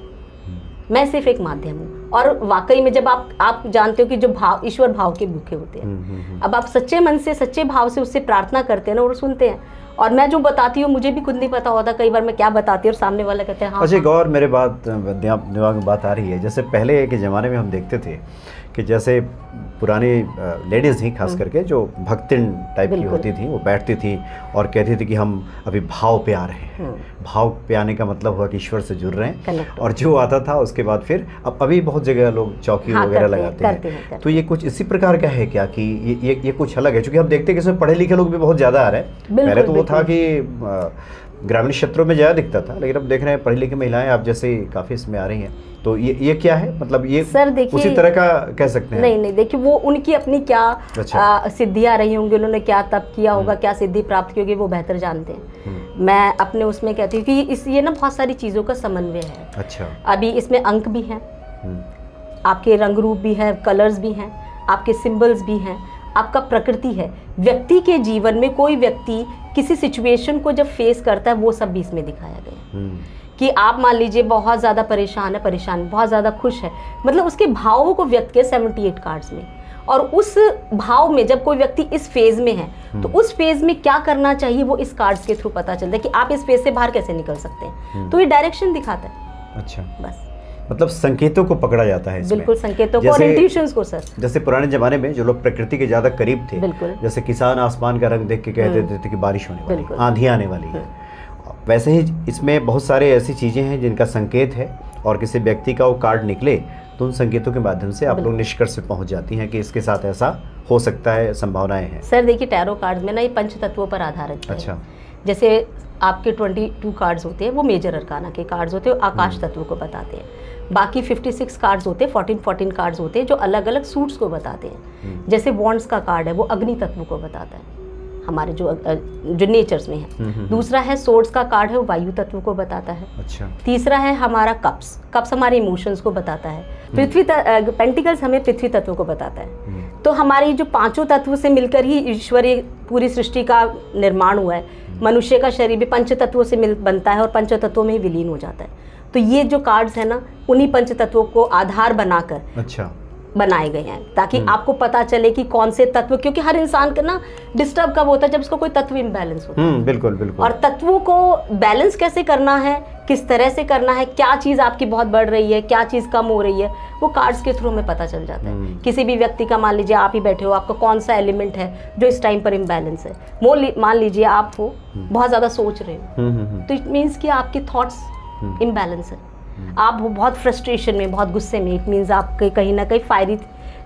मैं सिर्फ एक माध्यम हूँ। और वाकई में जब आप जानते हो कि जो भाव, ईश्वर भाव के भूखे होते हैं, अब आप सच्चे मन से, सच्चे भाव से उससे प्रार्थना करते हैं ना, और सुनते हैं। और मैं जो बताती हूँ मुझे भी खुद नहीं पता होता कई बार मैं क्या बताती हूँ, और सामने वाला कहते हैं हाँ। अच्छा, एक और मेरे दिमाग में बात आ रही है, जैसे पहले के ज़माने में हम देखते थे कि जैसे पुरानी लेडीज़ थी, खास करके जो भक्तिन टाइप की होती थी, वो बैठती थी और कहती थी कि हम अभी भाव पे आ रहे हैं। भाव पे आने का मतलब हुआ कि ईश्वर से जुड़ रहे हैं, और जो आता था उसके बाद फिर अभी बहुत जगह लोग चौकी वगैरह लगाते हैं। तो ये कुछ इसी प्रकार का है क्या कि ये कुछ अलग है? क्योंकि हम देखते हैं कि इसमें पढ़े लिखे लोग भी बहुत ज़्यादा आ रहे हैं। पहले तो वो था कि ग्रामीण क्षेत्रों में ज़्यादा दिखता था, लेकिन अब देख रहे हैं पढ़ी लिखी महिलाएं आप जैसे काफ़ी इसमें आ रही हैं। तो ये क्या है, मतलब ये सर देखिए उसी तरह का कह सकते हैं? नहीं, देखिए वो उनकी अपनी क्या सिद्धियाँ रही होंगी, उन्होंने क्या तप किया होगा, क्या सिद्धि प्राप्त की होगी, वो बेहतर जानते हैं। मैं अपने उसमें कहती हूँ कि ये ना बहुत सारी चीज़ों का समन्वय है। अच्छा, अभी इसमें अंक भी हैं, आपके रंग रूप भी है, कलर्स भी हैं, आपके सिंबल्स भी हैं, आपका प्रकृति है। व्यक्ति के जीवन में कोई व्यक्ति किसी सिचुएशन को जब फेस करता है, वो सब भी इसमें दिखाया गया कि आप मान लीजिए बहुत ज़्यादा परेशान है, बहुत ज़्यादा खुश है, मतलब उसके भावों को व्यक्त किया 78 कार्ड्स में। और उस भाव में जब कोई व्यक्ति इस फेज में है तो उस फेज में क्या करना चाहिए वो इस कार्ड्स के थ्रू पता चलता है कि आप इस फेज से बाहर कैसे निकल सकते हैं। तो ये डायरेक्शन दिखाता है। अच्छा, बस मतलब संकेतों को पकड़ा जाता है इसमें। बिल्कुल, संकेतों को और इंट्यूशंस को सर। जैसे पुराने जमाने में जो लोग प्रकृति के ज्यादा करीब थे, जैसे किसान आसमान का रंग देख के कह देते थे कि बारिश होने वाली, आंधी आने वाली है, वैसे ही इसमें बहुत सारे ऐसी चीजें हैं जिनका संकेत है, और किसी व्यक्ति का वो कार्ड निकले तो उन संकेतों के माध्यम से आप लोग निष्कर्ष पे पहुंच जाती हैं कि इसके साथ ऐसा हो सकता है, संभावनाएं हैं। सर देखिए, टैरो कार्ड्स में ना ये पंच तत्वों पर आधारित है। अच्छा, जैसे आपके 22 कार्ड्स होते हैं वो मेजर अरकाना के कार्ड्स होते हैं, आकाश तत्व को बताते हैं। बाकी 56 कार्ड्स होते हैं, 14 कार्ड्स होते हैं जो अलग अलग सूट्स को बताते हैं। जैसे वॉन्ड्स का कार्ड है वो अग्नि तत्व को बताता है, हमारे जो नेचर्स में है। दूसरा है सोर्ड्स का कार्ड है, वो वायु तत्व को बताता है। अच्छा। तीसरा है हमारा कप्स हमारे इमोशंस को बताता है। पेंटिकल्स हमें पृथ्वी तत्व को बताता है। तो हमारी जो पांचों तत्व से मिलकर ही ईश्वरीय पूरी सृष्टि का निर्माण हुआ है। मनुष्य का शरीर भी पंच तत्वों से बनता है और पंच तत्वों में ही विलीन हो जाता है। तो ये जो कार्ड्स है ना, उन्हीं पंच तत्वों को आधार बनाकर अच्छा बनाए गए हैं, ताकि आपको पता चले कि कौन से तत्व, क्योंकि हर इंसान का ना डिस्टर्ब कब होता है, जब उसका कोई तत्व इम्बैलेंस होता है। बिल्कुल बिल्कुल। और तत्वों को बैलेंस कैसे करना है, किस तरह से करना है, क्या चीज़ आपकी बहुत बढ़ रही है, क्या चीज़ कम हो रही है, वो कार्ड्स के थ्रू हमें पता चल जाता है। किसी भी व्यक्ति का, मान लीजिए आप ही बैठे हो, आपका कौन सा एलिमेंट है जो इस टाइम पर इम्बैलेंस है। मान लीजिए आप हो बहुत ज़्यादा सोच रहे हो, तो इट मीन्स कि आपके थॉट्स इम्बैलेंस है। आप हो बहुत फ्रस्ट्रेशन में, बहुत गुस्से में, इट मीन्स आपके कहीं ना कहीं फायरी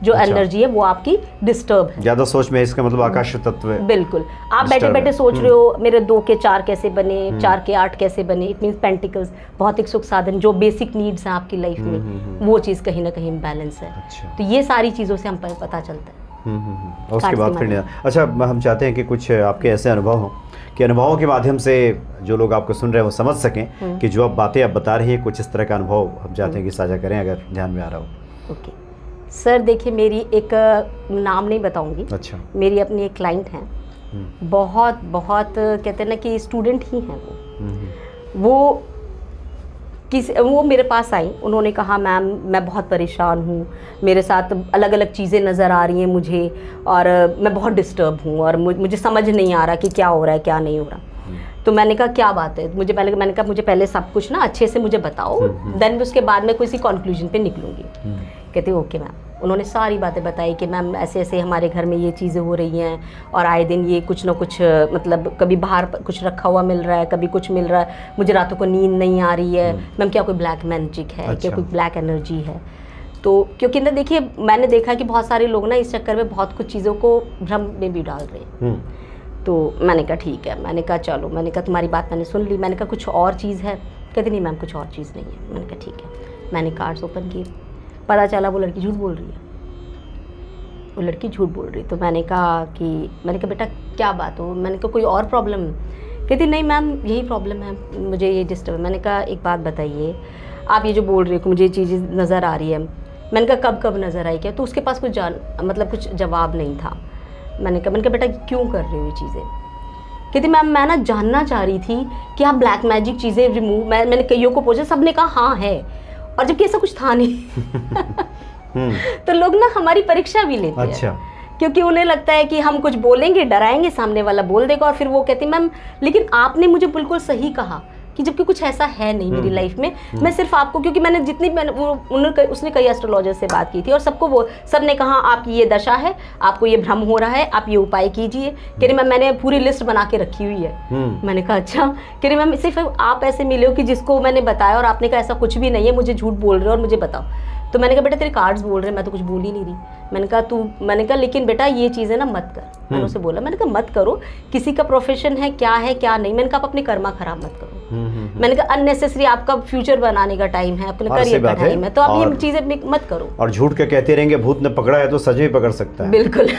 जो एनर्जी है वो आपकी डिस्टर्ब है। ज्यादा सोच में, इसका मतलब आकाश तत्व है। बिल्कुल। आप बैठे बैठे सोच रहे हो मेरे 2 के 4 कैसे बने, 4 के 8 कैसे बने, इट मीन्स पेंटिकल्स, भौतिक सुख साधन, जो बेसिक नीड्स हैं आपकी लाइफ में, वो चीज़ कहीं ना कहीं इम्बैलेंस है। अच्छा। तो ये सारी चीज़ों से हम पता चलता है। उसके बाद फिर अच्छा, हम चाहते हैं कि कुछ आपके ऐसे अनुभव हों कि अनुभवों के माध्यम से जो लोग आपको सुन रहे हैं वो समझ सकें कि जो आप बातें आप बता रही हैं, कुछ इस तरह का अनुभव हम चाहते हैं कि साझा करें, अगर ध्यान में आ रहा हो। ओके सर, देखिए मेरी एक नाम नहीं बताऊंगी। अच्छा। मेरी अपनी एक क्लाइंट हैं, बहुत बहुत कहते हैं ना कि स्टूडेंट ही हैं वो मेरे पास आई। उन्होंने कहा मैम मैं बहुत परेशान हूँ, मेरे साथ अलग अलग चीज़ें नज़र आ रही हैं मुझे, और मैं बहुत डिस्टर्ब हूँ, और मुझे समझ नहीं आ रहा कि क्या हो रहा है क्या नहीं हो रहा। तो मैंने कहा क्या बात है, मैंने कहा मुझे पहले सब कुछ ना अच्छे से मुझे बताओ, देन उसके बाद मैं किसी कंक्लूजन पे निकलूँगी। कहते ओके मैम। उन्होंने सारी बातें बताई कि मैम ऐसे ऐसे हमारे घर में ये चीज़ें हो रही हैं, और आए दिन ये कुछ ना कुछ, मतलब कभी बाहर कुछ रखा हुआ मिल रहा है, कभी कुछ मिल रहा है, मुझे रातों को नींद नहीं आ रही है। मैम क्या कोई ब्लैक मैजिक है? अच्छा। क्या कोई ब्लैक एनर्जी है? तो क्योंकि ना देखिए मैंने देखा कि बहुत सारे लोग ना इस चक्कर में बहुत कुछ चीज़ों को भ्रम में भी डाल रहे हैं। तो मैंने कहा ठीक है, मैंने कहा चलो, मैंने कहा तुम्हारी बात मैंने सुन ली। मैंने कहा कुछ और चीज़ है? कहती नहीं मैम कुछ और चीज़ नहीं है। मैंने कहा ठीक है। मैंने कार्ड्स ओपन किए, पता चला वो लड़की झूठ बोल रही है, वो लड़की झूठ बोल रही। तो मैंने कहा बेटा क्या बात हो? मैंने कहा कोई और प्रॉब्लम? कहती नहीं मैम यही प्रॉब्लम है, मुझे ये डिस्टर्ब है। मैंने कहा एक बात बताइए, आप ये जो बोल रही हो मुझे ये चीज़ नज़र आ रही है, मैंने कहा कब नज़र आई क्या? तो उसके पास कुछ जवाब नहीं था। मैंने कहा बेटा क्यों कर रहे हो ये चीज़ें? कहती मैम मैं ना जानना चाह रही थी कि आप ब्लैक मैजिक चीज़ें रिमूव, मैंने कईयों को पूछा, सब ने कहा हाँ है, और जबकि ऐसा कुछ था नहीं। तो लोग ना हमारी परीक्षा भी लेते हैं। अच्छा। क्योंकि उन्हें लगता है कि हम कुछ बोलेंगे, डराएंगे, सामने वाला बोल देगा, और फिर वो कहती मैम लेकिन आपने मुझे बिल्कुल सही कहा कि जबकि कुछ ऐसा है नहीं मेरी लाइफ में। मैं सिर्फ आपको, क्योंकि मैंने उसने कई एस्ट्रोलॉजर से बात की थी, और सब ने कहा आपकी ये दशा है, आपको ये भ्रम हो रहा है, आप ये उपाय कीजिए। कह रही मैम मैंने पूरी लिस्ट बना के रखी हुई है। मैंने कहा अच्छा। कह रही मैम सिर्फ आप ऐसे मिले हो कि जिसको मैंने बताया और आपने कहा ऐसा कुछ भी नहीं है, मुझे झूठ बोल रहे हो और मुझे बताओ। तो मैंने कहा बेटा तेरे कार्ड्स बोल रहे हैं, मैं तो कुछ बोल ही नहीं रही। मैंने कहा लेकिन बेटा ये चीज़ें ना मत कर। मैंने उसे बोला, मैंने कहा मत करो, किसी का प्रोफेशन है क्या नहीं। मैंने कहा आप अपने कर्मा खराब मत करो। मैंने कहा अननेसेसरी आपका फ्यूचर बनाने का टाइम है, अपने करियर का टाइम है, तो आप ये चीज़ें मत करो। और झूठ के कहते रहेंगे भूत ने पकड़ा है तो सच भी पकड़ सकता है। बिल्कुल।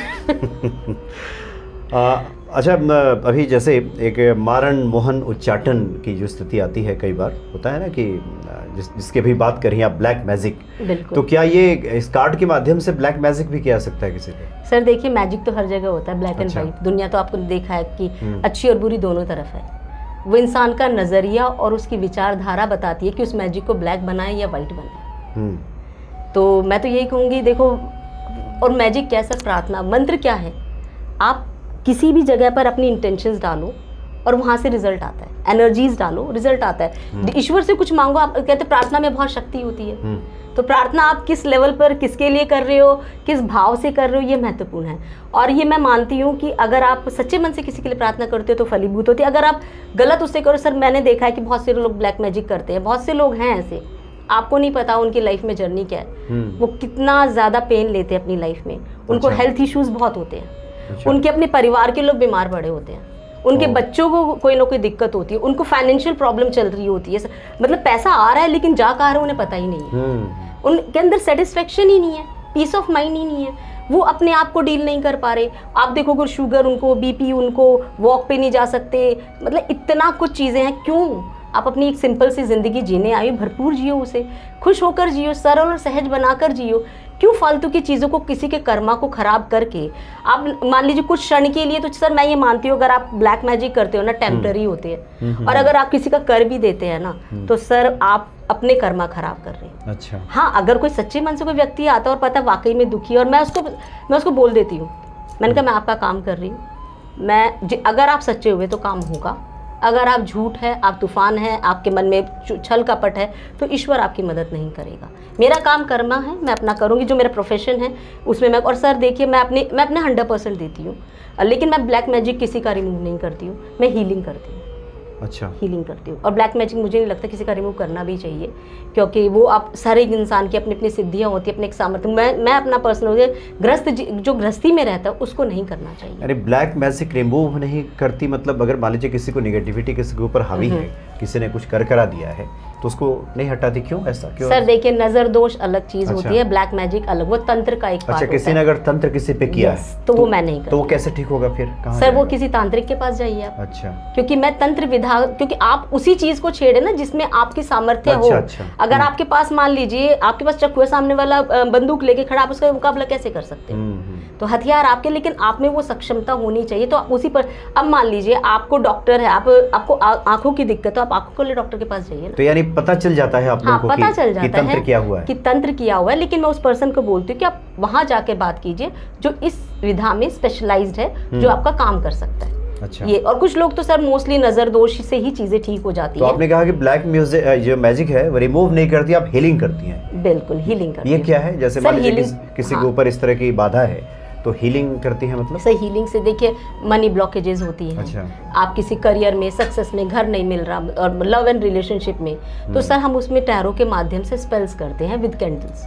अच्छा, अभी जैसे एक मारण मोहन उच्चाटन की जो स्थिति आती है, कई बार होता है ना कि जिसकी भी बात करें आप, ब्लैक मैजिक, तो क्या ये इस कार्ड के माध्यम से ब्लैक मैजिक भी किया सकता है किसी पे? सर देखिए मैजिक तो हर जगह होता है, ब्लैक एंड वाइट। दुनिया तो आपको देखा है कि अच्छी और बुरी दोनों तरफ है। वो इंसान का नज़रिया और उसकी विचारधारा बताती है कि उस मैजिक को ब्लैक बनाए या वाइट बनाए। तो मैं तो यही कहूँगी, देखो, और मैजिक क्या सर, प्रार्थना मंत्र क्या है, आप किसी भी जगह पर अपनी इंटेंशंस डालो और वहाँ से रिजल्ट आता है, एनर्जीज डालो, रिजल्ट आता है। ईश्वर से कुछ मांगो, आप कहते प्रार्थना में बहुत शक्ति होती है। तो प्रार्थना आप किस लेवल पर, किसके लिए कर रहे हो, किस भाव से कर रहे हो, ये महत्वपूर्ण है। और ये मैं मानती हूँ कि अगर आप सच्चे मन से किसी के लिए प्रार्थना करते हो तो फलीभूत होती है। अगर आप गलत उससे करो, सर मैंने देखा है कि बहुत से लोग ब्लैक मैजिक करते हैं, बहुत से लोग हैं ऐसे, आपको नहीं पता उनकी लाइफ में जर्नी क्या है, वो कितना ज़्यादा पेन लेते हैं अपनी लाइफ में, उनको हेल्थ इश्यूज़ बहुत होते हैं, उनके अपने परिवार के लोग बीमार पड़े होते हैं, उनके बच्चों को कोई ना कोई दिक्कत होती है, उनको फाइनेंशियल प्रॉब्लम चल रही होती है, मतलब पैसा आ रहा है लेकिन जा कहाँ रहा है उन्हें पता ही नहीं है, उनके अंदर सेटिस्फेक्शन ही नहीं है, पीस ऑफ माइंड ही नहीं है, वो अपने आप को डील नहीं कर पा रहे। आप देखोगे शुगर उनको, बीपी उनको, वॉक पे नहीं जा सकते, मतलब इतना कुछ चीज़ें हैं। क्यों? आप अपनी एक सिंपल सी ज़िंदगी जीने आए हो, भरपूर जियो उसे, खुश होकर जियो, सरल और सहज बनाकर जियो। क्यों फालतू की चीज़ों को, किसी के कर्मा को ख़राब करके आप मान लीजिए कुछ क्षण के लिए, तो सर मैं ये मानती हूँ अगर आप ब्लैक मैजिक करते हो ना, टेम्पररी होते हैं, और अगर आप किसी का कर भी देते हैं ना, तो सर आप अपने कर्मा खराब कर रहे हैं। अच्छा। हाँ, अगर कोई सच्चे मन से कोई व्यक्ति आता है और पता वाकई में दुखी है, और मैं उसको बोल देती हूँ, मैंने कहा मैं आपका काम कर रही हूँ, अगर आप सच्चे हुए तो काम होगा, अगर आप झूठ है, आप तूफान है, आपके मन में छल कपट है, तो ईश्वर आपकी मदद नहीं करेगा। मेरा काम कर्मा है, मैं अपना करूँगी, जो मेरा प्रोफेशन है उसमें मैं, और सर देखिए मैं अपने 100% देती हूँ, लेकिन मैं ब्लैक मैजिक किसी का रिमूव नहीं करती हूँ, मैं हीलिंग करती हूँ। अच्छा। हीलिंग करती हूँ, और ब्लैक मैजिक मुझे नहीं लगता किसी का रिमूव करना भी चाहिए, क्योंकि वो आप हर एक इंसान की अपनी अपनी सिद्धियाँ होती है, अपने एक सामर्थ्य। मैं अपना पर्सनल जो गृहस्थी में रहता है उसको नहीं करना चाहिए। अरे ब्लैक मैजिक रिमूव नहीं करती मतलब अगर मान लीजिए किसी को निगेटिविटी किसी के ऊपर हावी है, किसी ने कुछ करा दिया है, तो उसको नहीं हटाती, क्यों ऐसा क्यों? सर देखिए, नजर दोष अलग चीज होती है, ब्लैक मैजिक अलग, वो तंत्र का एक अच्छा, किसी ने अगर तंत्र किसी पे किया है तो वो मैं नहीं करती। तो वो कैसे ठीक होगा फिर? सर वो किसी तांत्रिक के पास जाइए आप। अच्छा। क्योंकि मैं तंत्र विधा, क्योंकि आप उसी चीज को छेड़े ना जिसमें आपकी सामर्थ्य हो। अगर आपके पास मान लीजिए आपके पास चाकू है, सामने वाला बंदूक लेके खड़ा, आप उसका मुकाबला कैसे कर सकते हैं? तो हथियार आपके, लेकिन आप में वो सक्षमता होनी चाहिए। तो उसी पर, अब मान लीजिए आपको डॉक्टर है, आपको आंखों की दिक्कत, तो आप आंखों के लिए डॉक्टर के पास जाइए ना। तो यानी पता चल जाता है आप लोगों को पता चल जाता है तंत्र किया हुआ है, कि तंत्र किया हुआ है। लेकिन मैं उस पर्सन को बोलती हूँ कि आप वहां जाके बात कीजिए जो इस विधा में स्पेशलाइज्ड है, जो आपका काम कर सकता है। अच्छा। ये और कुछ लोग तो सर मोस्टली नजर दोष से ही चीजें ठीक हो जाती है। तो आपने कहा कि ब्लैक म्यूजिक जो मैजिक है वो रिमूव नहीं करती, आप हीलिंग करती हैं। बिल्कुल हीलिंग करती हैं। ये क्या है? जैसे मान लीजिए किसी के ऊपर इस तरह की बाधा है तो हीलिंग करती है मतलब? सर हीलिंग से देखिए मनी ब्लॉकेजेस होती हैं। अच्छा। आप किसी करियर में, सक्सेस में, घर नहीं मिल रहा, और लव एंड रिलेशनशिप में, तो सर हम उसमें टैरो के माध्यम से स्पेल्स करते हैं विद कैंडल्स।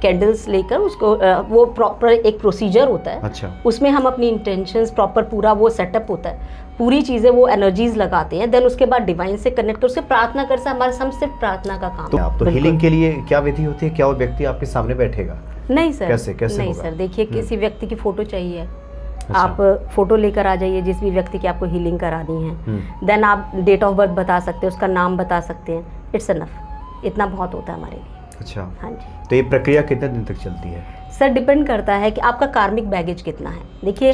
कैंडल्स लेकर उसको वो प्रॉपर एक प्रोसीजर होता है। अच्छा। उसमें हम अपनी इंटेंशंस प्रॉपर पूरा वो सेटअप होता है, पूरी चीजें वो एनर्जीज लगाते हैं, देन उसके बाद डिवाइन से कनेक्ट कर उससे प्रार्थना कर से हमारा हम सिर्फ प्रार्थना का काम। तो हीलिंग के लिए क्या विधि होती है? क्या वो व्यक्ति आपके सामने बैठेगा? नहीं सर, कैसे नहीं सर, देखिए किसी व्यक्ति की फोटो चाहिए, आप फोटो लेकर आ जाइए जिस भी व्यक्ति की आपको हीलिंग करानी है, देन आप डेट ऑफ बर्थ बता सकते हैं, उसका नाम बता सकते हैं, इट्स इनफ, इतना बहुत होता है हमारे लिए। अच्छा। हाँ जी। तो ये प्रक्रिया कितने दिन तक चलती है? सर डिपेंड करता है कि आपका कार्मिक बैगेज कितना है। देखिए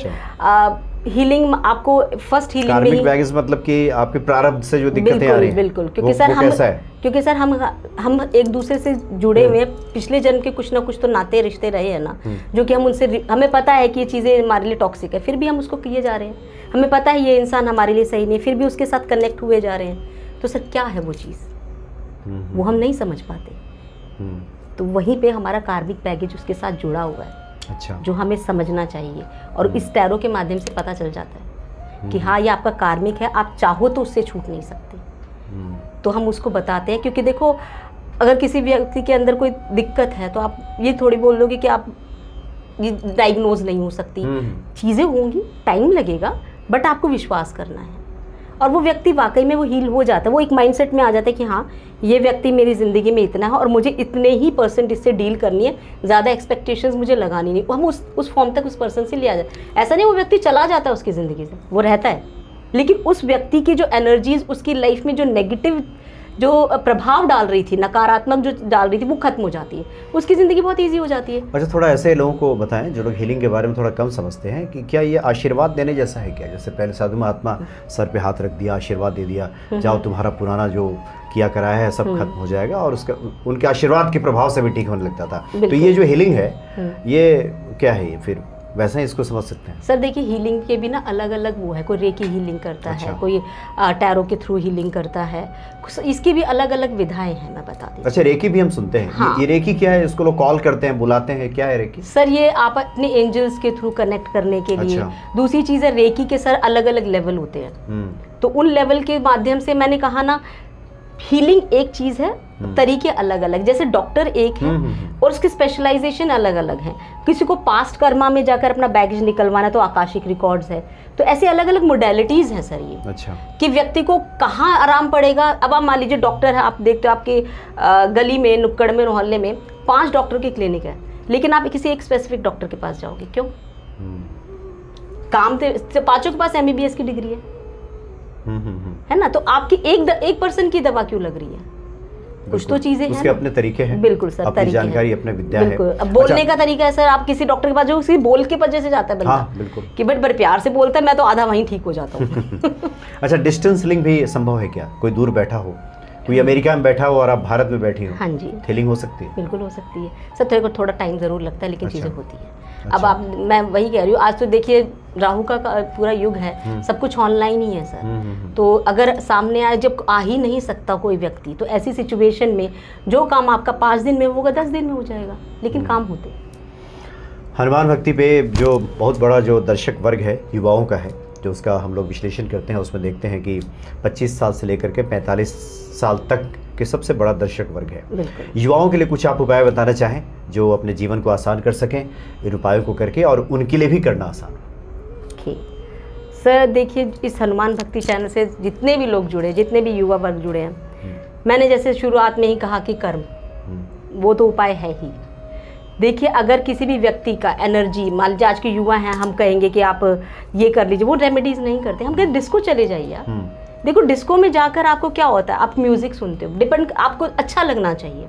हीलिंग आपको फर्स्ट हीलिंग में कार्मिक बैगेज मतलब कि आपके प्रारब्ध से जो दिक्कतें आ रही हैं। बिल्कुल, क्योंकि सर हम एक दूसरे से जुड़े हुए हैं, पिछले जन्म के कुछ ना कुछ तो नाते रिश्ते रहे हैं ना, जो कि हम उनसे, हमें पता है कि ये चीज़ें हमारे लिए टॉक्सिक है, फिर भी हम उसको किए जा रहे हैं। हमें पता है ये इंसान हमारे लिए सही नहीं, फिर भी उसके साथ कनेक्ट हुए जा रहे हैं। तो सर क्या है वो चीज़, वो हम नहीं समझ पाते। तो वहीं पे हमारा कार्मिक बैगेज उसके साथ जुड़ा हुआ है। अच्छा। जो हमें समझना चाहिए, और इस टैरो के माध्यम से पता चल जाता है कि हाँ ये आपका कार्मिक है, आप चाहो तो उससे छूट नहीं सकते। तो हम उसको बताते हैं, क्योंकि देखो अगर किसी व्यक्ति के अंदर कोई दिक्कत है तो आप ये थोड़ी बोल दोगे कि आप ये डायग्नोज नहीं हो सकती, चीज़ें होंगी, टाइम लगेगा, बट आपको विश्वास करना है, और वो व्यक्ति वाकई में वो हील हो जाता है। वो एक माइंडसेट में आ जाता है कि हाँ ये व्यक्ति मेरी ज़िंदगी में इतना है और मुझे इतने ही % इससे डील करनी है, ज़्यादा एक्सपेक्टेशंस मुझे लगानी नहीं। हम उस फॉर्म तक उस पर्सन से लिया जाए। ऐसा नहीं वो व्यक्ति चला जाता है उसकी ज़िंदगी से, वो रहता है, लेकिन उस व्यक्ति की जो एनर्जीज उसकी लाइफ में जो नेगेटिव जो प्रभाव डाल रही थी, नकारात्मक जो डाल रही थी, वो खत्म हो जाती है, उसकी ज़िंदगी बहुत ईजी हो जाती है। अच्छा, थोड़ा ऐसे लोगों को बताएं जो लोग हीलिंग के बारे में थोड़ा कम समझते हैं कि क्या ये आशीर्वाद देने जैसा है क्या? जैसे पहले साधु महात्मा सर पे हाथ रख दिया, आशीर्वाद दे दिया, जाओ तुम्हारा पुराना जो किया कराया है सब खत्म हो जाएगा, और उसका उनके आशीर्वाद के प्रभाव से भी ठीक होने लगता था। तो ये जो हीलिंग है ये क्या है? ये फिर वैसे ही इसको समझ सकते हैं? सर देखिए हीलिंग के भी ना अलग अलग वो है, कोई रेकी हीलिंग करता है, कोई टैरो के थ्रू हीलिंग करता है, इसकी भी अलग अलग विधाएं हैं, मैं बता दी। अच्छा, रेकी भी हम सुनते हैं। हाँ। ये रेकी क्या है? इसको लोग कॉल करते हैं, बुलाते हैं, क्या है रेकी? सर ये आप अपने एंजल्स के थ्रू कनेक्ट करने के लिए। दूसरी चीज़ है रेकी के सर अलग अलग लेवल होते हैं, तो उन लेवल के माध्यम से मैंने कहा ना हीलिंग एक चीज़ है, तरीके अलग अलग, जैसे डॉक्टर एक है और उसकी स्पेशलाइजेशन अलग अलग है। किसी को पास्ट कर्मा में जाकर अपना बैगेज निकलवाना तो आकाशिक रिकॉर्ड्स है, तो ऐसे अलग अलग मोडेलिटीज़ हैं सर ये। अच्छा। कि व्यक्ति को कहाँ आराम पड़ेगा। अब आप मान लीजिए डॉक्टर है, आप देखते हो आपके गली में, नुक्कड़ में, मोहल्ले में 5 डॉक्टर की क्लिनिक है, लेकिन आप किसी एक स्पेसिफिक डॉक्टर के पास जाओगे, क्यों? काम तो पाँचों के पास MBBS की डिग्री है, है ना। तो आपकी 1% की दवा क्यों लग रही है? कुछ तो चीजें हैं, उसके अपने तरीके हैं। बिल्कुल सर, अपनी जानकारी, अपने विद्या है। अब बोलने का तरीका है सर। आप किसी डॉक्टर के पास जो उसी बोल के वजह से जाता है बंदा, हाँ, बिल्कुल, कि बड़े प्यार से बोलता है, मैं तो आधा वहीं ठीक हो जाता हूँ। अच्छा, डिस्टेंस लिंक भी संभव है क्या? कोई दूर बैठा हो, कोई अमेरिका में बैठा हो और आप भारत में बैठी हो, हाँ जी, हीलिंग हो सकती है? बिल्कुल हो सकती है सर। तेरे को थोड़ा टाइम जरूर लगता है, लेकिन चीजें होती है। अच्छा। अब आप, मैं वही कह रही हूँ, आज तो देखिए राहु का पूरा युग है, सब कुछ ऑनलाइन ही है सर। तो अगर सामने आए, जब आ ही नहीं सकता कोई व्यक्ति, तो ऐसी सिचुएशन में जो काम आपका 5 दिन में होगा 10 दिन में हो जाएगा, लेकिन काम होते। हनुमान भक्ति पे जो बहुत बड़ा जो दर्शक वर्ग है युवाओं का है, जो उसका हम लोग विश्लेषण करते हैं, उसमें देखते हैं कि 25 साल से लेकर के 45 साल तक के सबसे बड़ा दर्शक वर्ग है। युवाओं के लिए कुछ आप उपाय बताना चाहें जो अपने जीवन को आसान कर सकें इन उपायों को करके, और उनके लिए भी करना आसान हो? सर देखिए, इस हनुमान भक्ति चैनल से जितने भी लोग जुड़े, जितने भी युवा वर्ग जुड़े हैं, मैंने जैसे शुरुआत में ही कहा कि कर्म वो तो उपाय है ही। देखिए, अगर किसी भी व्यक्ति का एनर्जी, मान लीजिए आज के युवा हैं, हम कहेंगे कि आप ये कर लीजिए, वो रेमेडीज नहीं करते। हम कहें डिस्को चले जाइए आप। देखो, डिस्को में जाकर आपको क्या होता है, आप म्यूजिक सुनते हो, डिपेंड, आपको अच्छा लगना चाहिए।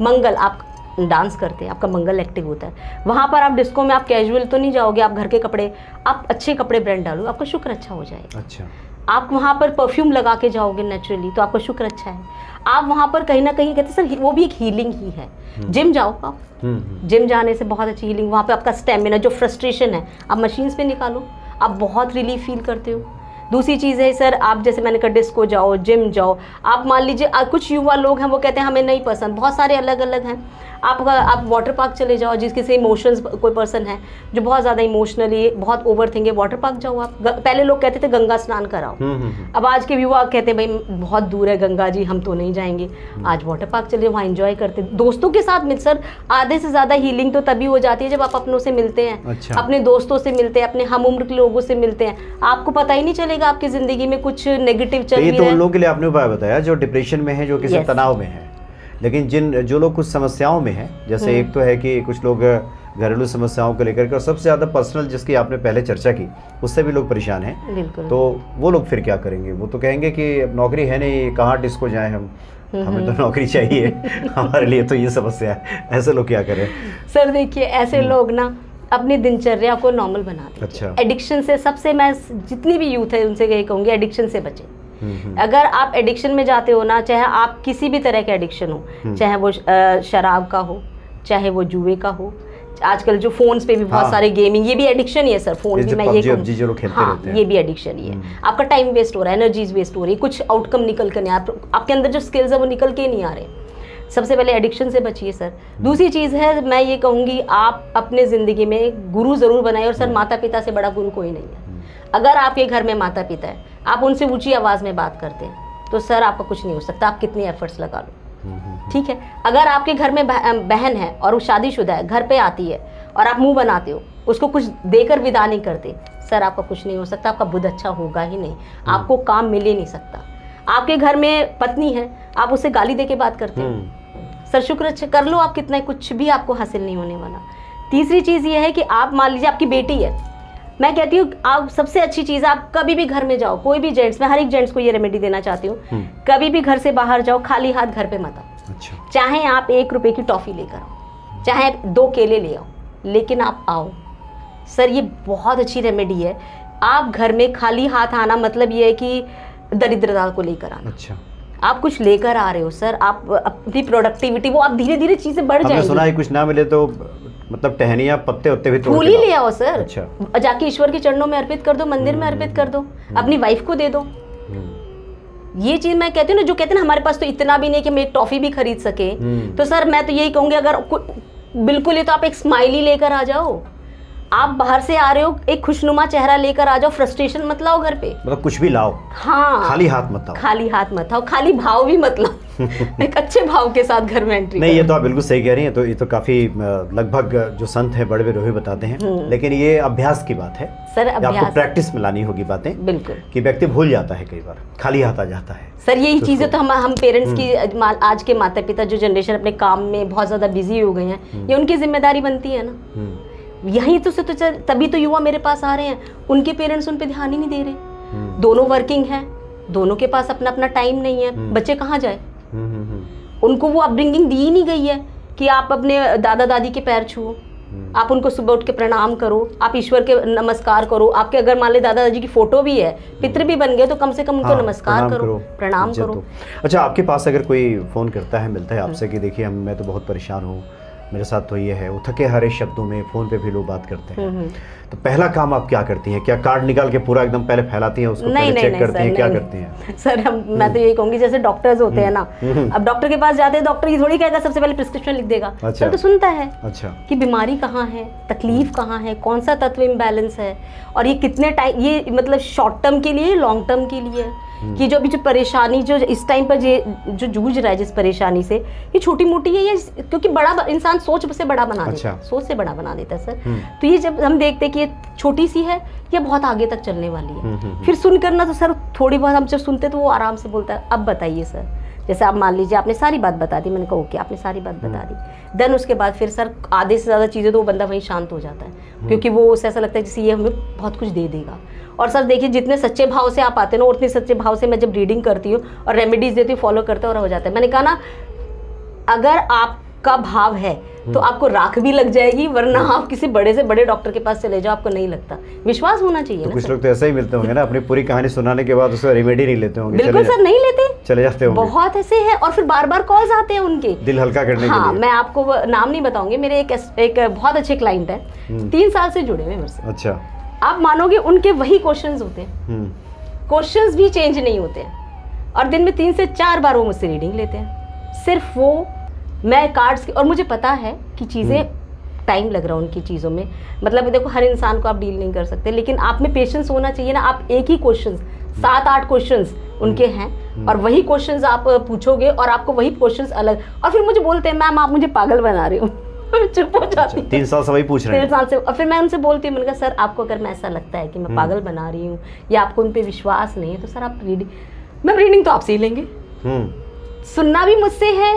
मंगल, आप डांस करते हैं, आपका मंगल एक्टिव होता है। वहाँ पर आप डिस्को में आप कैजुअल तो नहीं जाओगे, आप घर के कपड़े, आप अच्छे कपड़े ब्रांड डालो, आपका शुक्र अच्छा हो जाएगा। अच्छा। आप वहाँ पर परफ्यूम लगा के जाओगे नेचुरली, तो आपका शुक्र अच्छा है। आप वहाँ पर कहीं ना कहीं कहते सर वो भी एक हीलिंग ही है। जिम जाओ आप, जिम जाने से बहुत अच्छी हीलिंग, वहाँ पे आपका स्टेमिना, जो फ्रस्ट्रेशन है, आप मशीन्स पे निकालो, आप बहुत रिलीफ फील करते हो। दूसरी चीज़ है सर, आप जैसे मैंने कहा डिस्को जाओ, जिम जाओ। आप मान लीजिए कुछ युवा लोग हैं वो कहते हैं हमें नहीं पसंद, बहुत सारे अलग अलग हैं। आप वाटर पार्क चले जाओ, जिसके से इमोशंस, कोई पर्सन है जो बहुत ज़्यादा इमोशनली बहुत ओवर थिंक है, वाटर पार्क जाओ आप। पहले लोग कहते थे गंगा स्नान कराओ, अब आज के युवा कहते हैं भाई बहुत दूर है गंगा जी, हम तो नहीं जाएंगे। आज वाटर पार्क चले, वहाँ एंजॉय करते, दोस्तों के साथ मिल। सर आधे से ज़्यादा हीलिंग तो तभी हो जाती है जब आप अपनों से मिलते हैं। अच्छा। अपने दोस्तों से मिलते हैं, अपने हम उम्र के लोगों से मिलते हैं, आपको पता ही नहीं चलेगा आपकी ज़िंदगी में कुछ नेगेटिव चल रही है। तो उन लोगों के लिए आपने उपाय बताया जो डिप्रेशन में है, जो किसी तनाव में है। लेकिन जो लोग कुछ समस्याओं में हैं, जैसे एक तो है कि कुछ लोग घरेलू समस्याओं को लेकर के, और सबसे ज़्यादा पर्सनल जिसकी आपने पहले चर्चा की, उससे भी लोग परेशान हैं, तो वो लोग फिर क्या करेंगे? वो तो कहेंगे कि नौकरी है नहीं, कहाँ डिस्को जाएं हम, हमें तो नौकरी चाहिए, हमारे लिए तो ये समस्या है। ऐसे लोग क्या करें? सर देखिए, ऐसे लोग ना अपनी दिनचर्या को नॉर्मल बना दें। अच्छा। एडिक्शन से सबसे, मैं जितनी भी यूथ है उनसे यही कहूँगी, एडिक्शन से बचें। अगर आप एडिक्शन में जाते हो ना, चाहे आप किसी भी तरह का एडिक्शन हो, चाहे वो शराब का हो, चाहे वो जुए का हो, आजकल जो फोन्स पे भी बहुत सारे गेमिंग, ये भी एडिक्शन ही है सर। फोन भी मैं ये कहूँ, ये भी एडिक्शन ही है। आपका टाइम वेस्ट हो रहा है, एनर्जीज वेस्ट हो रही है, कुछ आउटकम निकल कर नहीं, आपके अंदर जो स्किल्स है वो निकल के नहीं आ रहे। सबसे पहले एडिक्शन से बचिए सर। दूसरी चीज़ है, मैं ये कहूँगी, आप अपने ज़िंदगी में गुरु ज़रूर बनाए, और सर माता पिता से बड़ा गुरु कोई नहीं है। अगर आपके घर में माता पिता है, आप उनसे ऊंची आवाज़ में बात करते हैं, तो सर आपका कुछ नहीं हो सकता, आप कितने एफर्ट्स लगा लो, ठीक है। अगर आपके घर में बहन है और वो शादीशुदा है, घर पे आती है और आप मुंह बनाते हो, उसको कुछ देकर विदा नहीं करते, सर आपका कुछ नहीं हो सकता, आपका बुद्ध अच्छा होगा ही नहीं, आपको काम मिल ही नहीं सकता। आपके घर में पत्नी है, आप उससे गाली दे के बात करते हैं, सर शुक्र अच्छा कर लो, आप कितना कुछ भी आपको हासिल नहीं होने वाला। तीसरी चीज़ ये है कि आप मान लीजिए आपकी बेटी है, मैं कहती हूँ आप सबसे अच्छी चीज़, आप कभी भी घर में जाओ, कोई भी जेंट्स, मैं हर एक जेंट्स को ये रेमेडी देना चाहती हूँ, कभी भी घर से बाहर जाओ खाली हाथ घर पे मत आओ। अच्छा। चाहे आप 1 रुपए की टॉफ़ी लेकर आओ, चाहे 2 केले ले आओ, लेकिन आप आओ। सर ये बहुत अच्छी रेमेडी है। आप घर में खाली हाथ आना मतलब ये है कि दरिद्रता को लेकर आना। अच्छा। आप कुछ लेकर आ रहे हो सर, आप अपनी प्रोडक्टिविटी, वो आप धीरे धीरे चीज़ें बढ़ जाएंगी। सुना है कुछ ना मिले तो मतलब टहनियाँ पत्ते उत्ते भी फूल ही ले आओ सर। अच्छा। जाके ईश्वर के चरणों में अर्पित कर दो, मंदिर में अर्पित कर दो, अपनी वाइफ को दे दो। ये चीज मैं कहती हूँ ना, जो कहते हैं ना हमारे पास तो इतना भी नहीं कि हम एक टॉफी भी खरीद सके, तो सर मैं तो यही कहूंगी, अगर बिल्कुल ही तो आप एक स्माइली लेकर आ जाओ। आप बाहर से आ रहे हो, एक खुशनुमा चेहरा लेकर आ जाओ, फ्रस्ट्रेशन मत लाओ घर पे, मतलब कुछ भी लाओ। हाँ, खाली हाथ मत आओ, खाली हाथ मत आओ, खाली भाव भी मत लाओ। एक अच्छे भाव के साथ घर में एंट्री नहीं, ये तो आप बिल्कुल सही कह रही हैं। तो ये तो काफी लगभग जो संत है बड़े बड़े बताते हैं, लेकिन ये अभ्यास की बात है सर, आपको प्रैक्टिस में लानी होगी बातें। बिल्कुल, कि व्यक्ति भूल जाता है, कई बार खाली हाथ आ जाता है। सर यही चीजें तो हम पेरेंट्स की, आज के माता पिता जो जनरेशन अपने काम में बहुत ज्यादा बिजी हो गए हैं, ये उनकी जिम्मेदारी बनती है ना। यही तो तभी तो युवा मेरे पास आ रहे हैं, उनके पेरेंट्स उन पे ध्यान ही नहीं दे रहे। दोनों वर्किंग हैं, दोनों के पास अपना अपना टाइम नहीं है, बच्चे कहाँ जाए? उनको वो अपब्रिंगिंग दी ही नहीं गई है कि आप अपने दादा दादी के पैर छुओ, आप उनको सुबह उठ के प्रणाम करो, आप ईश्वर के नमस्कार करो। आपके अगर मान ले दादा दादी की फोटो भी है, पितृ भी बन गए, तो कम से कम उनको नमस्कार करो, प्रणाम करो। अच्छा, आपके पास अगर कोई फ़ोन करता है, मिलता है आपसे कि देखिए मैं तो बहुत परेशान हूँ, मेरे साथ तो ये है, वो थके हारे शब्दों में फ़ोन पे भी लोग बात करते हैं, तो पहला काम आप क्या करती हैं? क्या कार्ड निकाल के पूरा एकदम पहले फैलाती हैं, उसको पहले चेक करती हैं, क्या करती हैं? सर मैं तो यही कहूँगी, जैसे डॉक्टर्स होते हैं ना, अब डॉक्टर के पास जाते हैं, डॉक्टर ये थोड़ी कहेगा सबसे पहले प्रिस्क्रिप्शन लिख देगा। अच्छा। तो सुनता है कि बीमारी कहाँ है, तकलीफ कहाँ है, कौन सा तत्व इम्बैलेंस है, और ये कितने टाइम, ये मतलब शॉर्ट टर्म के लिए, लॉन्ग टर्म के लिए, कि जो अभी जो परेशानी जो इस टाइम पर जो जूझ रहा है जिस परेशानी से, ये छोटी मोटी है, ये क्योंकि बड़ा इंसान सोच से बड़ा बना देता है, सोच से बड़ा बना देता है सर। तो ये जब हम देखते हैं कि ये छोटी सी है, ये बहुत आगे तक चलने वाली है, फिर सुन करना तो सर थोड़ी बहुत हम जब सुनते तो वो आराम से बोलता है, अब बताइए सर, जैसे आप मान लीजिए आपने सारी बात बता दी, मैंने कहा ओके आपने सारी बात बता दी, देन उसके बाद फिर सर आधे से ज़्यादा चीज़ें तो वो बंदा वहीं शांत हो जाता है, क्योंकि वो उसे ऐसा लगता है जैसे ये हमें बहुत कुछ दे देगा। और सर देखिए, जितने सच्चे भाव से आप आते हैं ना, उतने सच्चे भाव से मैं जब रीडिंग करती हूँ और रेमेडीज देती हूँ, फॉलो करते और हो जाता है। मैंने कहा ना, अगर आपका भाव है तो आपको राख भी लग जाएगी, वरना आप किसी बड़े से बड़े डॉक्टर के पास चले जाओ, आपको नहीं लगता। विश्वास होना चाहिए। तो कुछ लोग तो ऐसा ही मिलते होंगे ना, अपनी पूरी कहानी सुनाने के बाद उसका रेमेडी नहीं लेते होंगे। बिल्कुल सर, नहीं लेते, चले जाते होंगे। बहुत ऐसे हैं, और फिर बार बार कॉल्स आते हैं उनके, दिल हल्का करने के लिए। मैं आपको नाम नहीं बताऊंगी, मेरे एक बहुत अच्छे क्लाइंट है, 3 साल से जुड़े हुए मेरे से। अच्छा। आप मानोगे उनके वही क्वेश्चंस होते हैं, क्वेश्चंस भी चेंज नहीं होते हैं, और दिन में 3 से 4 बार वो मुझसे रीडिंग लेते हैं। सिर्फ वो मैं कार्ड्स की, और मुझे पता है कि चीज़ें टाइम लग रहा है उनकी चीज़ों में, मतलब देखो हर इंसान को आप डील नहीं कर सकते, लेकिन आप में पेशेंस होना चाहिए ना। आप एक ही क्वेश्चन 7-8 क्वेश्चन्स उनके हैं, और वही क्वेश्चंस आप पूछोगे और आपको वही क्वेश्चंस अलग, और फिर मुझे बोलते हैं मैम आप मुझे पागल बना रहे हो। चुप हो जाती हूँ। 3 साल से वही पूछ रहे हैं। 3 साल से, और फिर मैं उनसे बोलती हूँ, मैंने कहा सर आपको अगर मैं ऐसा लगता है कि मैं पागल बना रही हूँ या आपको उन पर विश्वास नहीं है, तो सर आप रीडिंग तो आपसे ही लेंगे, सुनना भी मुझसे है,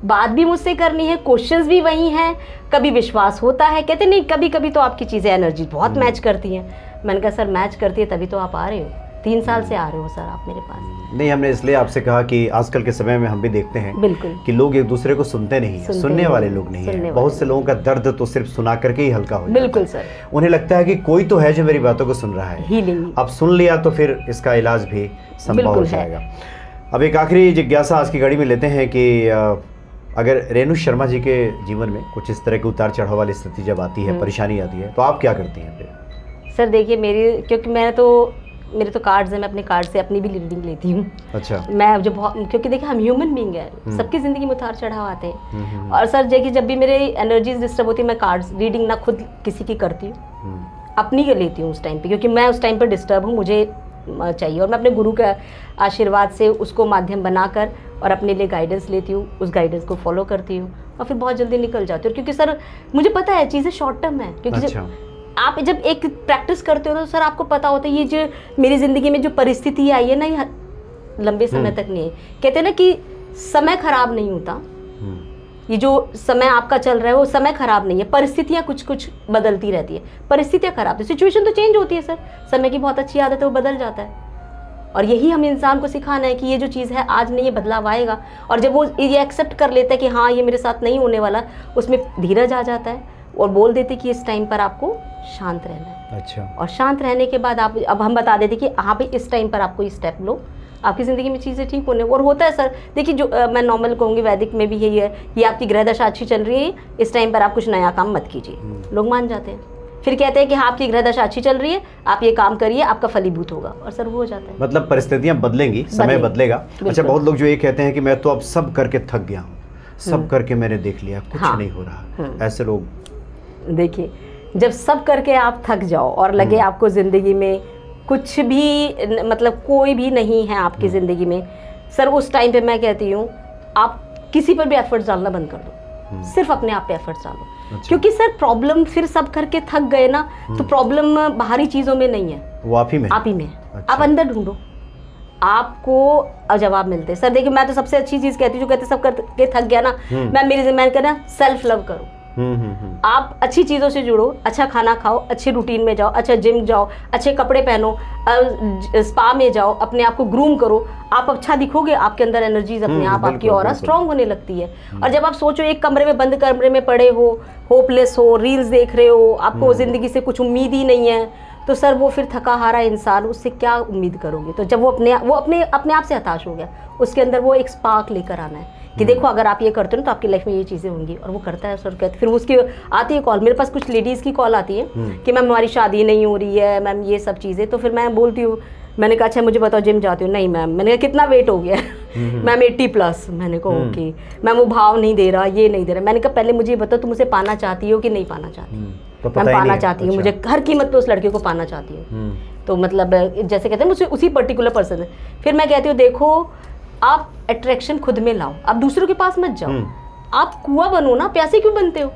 बात भी मुझसे करनी है, क्वेश्चंस भी वही हैं। कभी विश्वास होता है, कहते नहीं, कभी कभी तो आपकी चीज़ें एनर्जी बहुत मैच करती हैं। मैंने कहा सर मैच करती है तभी तो आप आ रहे हो, 3 साल से आ रहे हो सर आप मेरे पास। नहीं, हमने इसलिए आपसे कहा कि आजकल के समय में हम भी देखते हैं बिल्कुल कि लोग एक दूसरे को सुनते नहीं हैं, सुनने वाले लोग नहीं हैं। बहुत से लोगों का दर्द तो सिर्फ सुना करके ही हल्का हो जाता है। बिल्कुल सर, उन्हें लगता है कि कोई तो है जो मेरी बातों को सुन रहा है, हीलिंग। अब सुन लिया तो फिर इसका इलाज भी संभव हो जाएगा। अब एक आखिरी जिज्ञासा आज की घड़ी में लेते हैं कि अगर रेणु शर्मा जी के जीवन में कुछ इस तरह के उतार चढ़ाव वाली स्थिति जब आती है, परेशानी आती है, तो आप क्या करती हैं फिर? सर देखिए, क्योंकि मेरे तो कार्ड्स हैं, मैं अपने कार्ड से अपनी भी रीडिंग लेती हूँ। अच्छा। मैं जो बहुत, क्योंकि देखिए हम ह्यूमन बीइंग है, सबकी ज़िंदगी में उतार चढ़ाव आते हैं, और सर देखिए जब भी मेरे एनर्जीज डिस्टर्ब होती है, मैं कार्ड्स रीडिंग ना खुद किसी की करती हूँ, अपनी के लेती हूँ उस टाइम पे, क्योंकि मैं उस टाइम पर डिस्टर्ब हूँ, मुझे चाहिए, और मैं अपने गुरु के आशीर्वाद से उसको माध्यम बनाकर और अपने लिए गाइडेंस लेती हूँ, उस गाइडेंस को फॉलो करती हूँ, और फिर बहुत जल्दी निकल जाती हूँ। क्योंकि सर मुझे पता है चीज़ें शॉर्ट टर्म है, क्योंकि आप जब एक प्रैक्टिस करते हो तो सर आपको पता होता है ये जो मेरी ज़िंदगी में जो परिस्थिति आई है ना, ये लंबे समय तक नहीं है। कहते हैं ना कि समय खराब नहीं होता, ये जो समय आपका चल रहा है वो समय खराब नहीं है, परिस्थितियाँ कुछ कुछ बदलती रहती है, परिस्थितियाँ खराब, सिचुएशन तो चेंज होती है सर, समय की बहुत अच्छी आदत है, वो बदल जाता है। और यही हम इंसान को सिखाना है कि ये जो चीज़ है आज नहीं, ये बदलाव आएगा, और जब वो ये एक्सेप्ट कर लेता है कि हाँ ये मेरे साथ नहीं होने वाला, उसमें धीरज आ जाता है, और बोल देते कि इस टाइम पर आपको शांत रहना है। अच्छा। और शांत रहने के बाद आप, अब हम बता देते कि हाँ भाई इस टाइम पर आपको ये स्टेप लो, आपकी ज़िंदगी में चीज़ें ठीक होने। और होता है सर, देखिए जो मैं नॉर्मल कहूँगी, वैदिक में भी यही है कि आपकी ग्रह दशा अच्छी चल रही है, इस टाइम पर आप कुछ नया काम मत कीजिए, लोग मान जाते हैं। फिर कहते हैं कि हाँ आपकी ग्रह दशा अच्छी चल रही है, आप ये काम करिए, आपका फलीभूत होगा, और सर वो हो जाता है। मतलब परिस्थितियाँ बदलेंगी, समय बदलेगा। अच्छा, बहुत लोग जो ये कहते हैं कि मैं तो अब सब करके थक गया हूँ, सब करके मैंने देख लिया, कुछ नहीं हो रहा, ऐसे लोग? देखिए, जब सब करके आप थक जाओ और लगे आपको ज़िंदगी में कुछ भी, मतलब कोई भी नहीं है आपकी ज़िंदगी में, सर उस टाइम पे मैं कहती हूँ आप किसी पर भी एफर्ट्स डालना बंद कर दो, सिर्फ अपने आप पे एफर्ट्स डालो। अच्छा। क्योंकि सर प्रॉब्लम फिर सब करके थक गए ना, तो प्रॉब्लम बाहरी चीज़ों में नहीं है, वो आप ही में है। अच्छा। आप अंदर ढूंढो, आपको जवाब मिलते हैं। सर देखिए, मैं तो सबसे अच्छी चीज़ कहती हूँ, जो कहते सब करके थक गया ना, मैं कहना सेल्फ लव करो, आप अच्छी चीज़ों से जुड़ो, अच्छा खाना खाओ, अच्छे रूटीन में जाओ, अच्छा जिम जाओ, अच्छे कपड़े पहनो, स्पा में जाओ, अपने आप को ग्रूम करो, आप अच्छा दिखोगे, आपके अंदर एनर्जीज अपने आप, आपकी ऑरा स्ट्रांग होने लगती है। और जब आप सोचो एक कमरे में, बंद कमरे में पड़े हो, होपलेस हो, रील्स देख रहे हो, आपको ज़िंदगी से कुछ उम्मीद ही नहीं है, तो सर वो फिर थका हारा इंसान, उससे क्या उम्मीद करोगे? तो जब वो अपने आप से हताश हो गया, उसके अंदर वो एक स्पार्क लेकर आना है कि देखो अगर आप ये करते हो ना तो आपकी लाइफ में ये चीज़ें होंगी, और वो करता है सर। कहते फिर उसकी आती है कॉल, मेरे पास कुछ लेडीज़ की कॉल आती है कि मैम हमारी शादी नहीं हो रही है, मैम ये सब चीज़ें। तो फिर मैं बोलती हूँ, मैंने कहा अच्छा मुझे बताओ जिम जाती हूँ? नहीं मैम। मैंने कहा कितना वेट हो गया? मैम 80+। मैंने कहा ओके मैम, वो भाव नहीं दे रहा, ये नहीं दे रहा। मैंने कहा पहले मुझे बताओ तुम उसे पाना चाहती हो कि नहीं पाना चाहती? तो मैम पाना चाहती हूँ, मुझे हर कीमत पे उस लड़के को पाना चाहती हूँ। तो मतलब जैसे कहते हैं मुझे उसी पर्टिकुलर पर्सन है। फिर मैं कहती हूँ देखो आप अट्रैक्शन खुद में लाओ, आप दूसरों के पास मत जाओ, आप कुआं बनो ना, प्यासे क्यों बनते हो?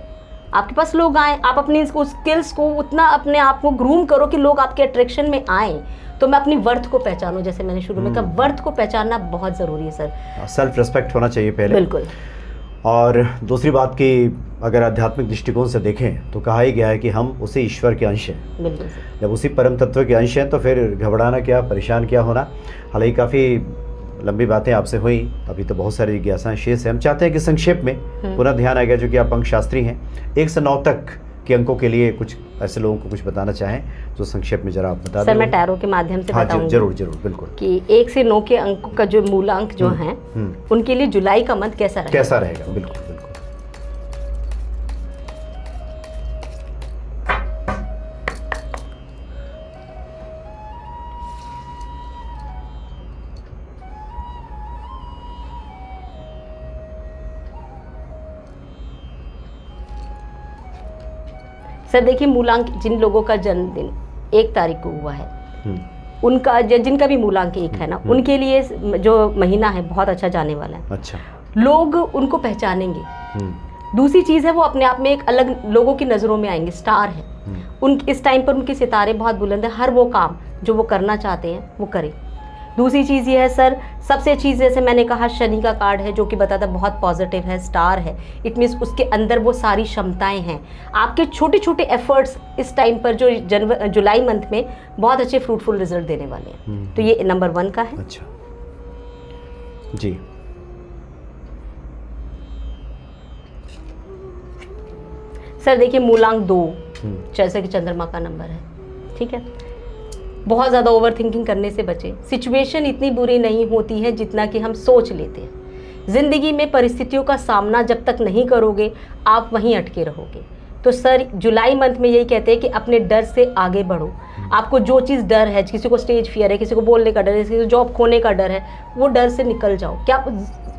आपके पास लोग आए, आप अपनी स्किल्स को उतना अपने आप को ग्रूम करो कि लोग आपके अट्रैक्शन में आए। तो मैं अपनी वर्थ को पहचानूं, जैसे मैंने शुरू में कहा, वर्थ को पहचानना बहुत ज़रूरी है सर। सेल्फ रिस्पेक्ट होना चाहिए पहले। बिल्कुल। और दूसरी बात कि अगर आध्यात्मिक दृष्टिकोण से देखें तो कहा ही गया है कि हम उसी ईश्वर के अंश हैं। बिल्कुल सर। जब उसी परम तत्व के अंश हैं तो फिर घबराना क्या, परेशान क्या होना। हालांकि काफ़ी लंबी बातें आपसे हुई, अभी तो बहुत सारी जिज्ञासाएं शेष हैं। हम चाहते हैं कि संक्षेप में पुनः ध्यान आ गया, जो कि आप अंक शास्त्री हैं, 1 से 9 तक के अंकों के लिए कुछ ऐसे लोगों को कुछ बताना चाहें जो संक्षेप में जरा आप बता दें। सर मैं टैरो के माध्यम से बताऊंगी। जरूर जरूर, बिल्कुल। कि 1 से 9 के अंकों का जो मूलांक जो हैं उनके लिए जुलाई का मंथ कैसा रहेगा? बिल्कुल बिल्कुल। सर देखिए, मूलांक जिन लोगों का जन्मदिन 1 तारीख को हुआ है, उनका जिनका भी मूलांक 1 है ना, उनके लिए जो महीना है बहुत अच्छा जाने वाला है। अच्छा। लोग उनको पहचानेंगे। दूसरी चीज़ है वो अपने आप में एक अलग लोगों की नज़रों में आएंगे, स्टार है उन। इस टाइम पर उनके सितारे बहुत बुलंद है, हर वो काम जो वो करना चाहते हैं वो करें। दूसरी चीज़ ये है सर, सबसे अच्छी जैसे मैंने कहा शनि का कार्ड है जो कि बताता बहुत पॉजिटिव है, स्टार है। इट मीन्स उसके अंदर वो सारी क्षमताएं हैं। आपके छोटे छोटे एफर्ट्स इस टाइम पर जो जुलाई मंथ में बहुत अच्छे फ्रूटफुल रिजल्ट देने वाले हैं। तो ये नंबर 1 का है। अच्छा जी। सर देखिए मूलांक 2 जैसे कि चंद्रमा का नंबर है, ठीक है। बहुत ज़्यादा ओवर थिंकिंग करने से बचें। सिचुएशन इतनी बुरी नहीं होती है जितना कि हम सोच लेते हैं। ज़िंदगी में परिस्थितियों का सामना जब तक नहीं करोगे आप वहीं अटके रहोगे। तो सर जुलाई मंथ में यही कहते हैं कि अपने डर से आगे बढ़ो। आपको जो चीज़ डर है, किसी को स्टेज फियर है, किसी को बोलने का डर है, किसी को जॉब खोने का डर है, वो डर से निकल जाओ। क्या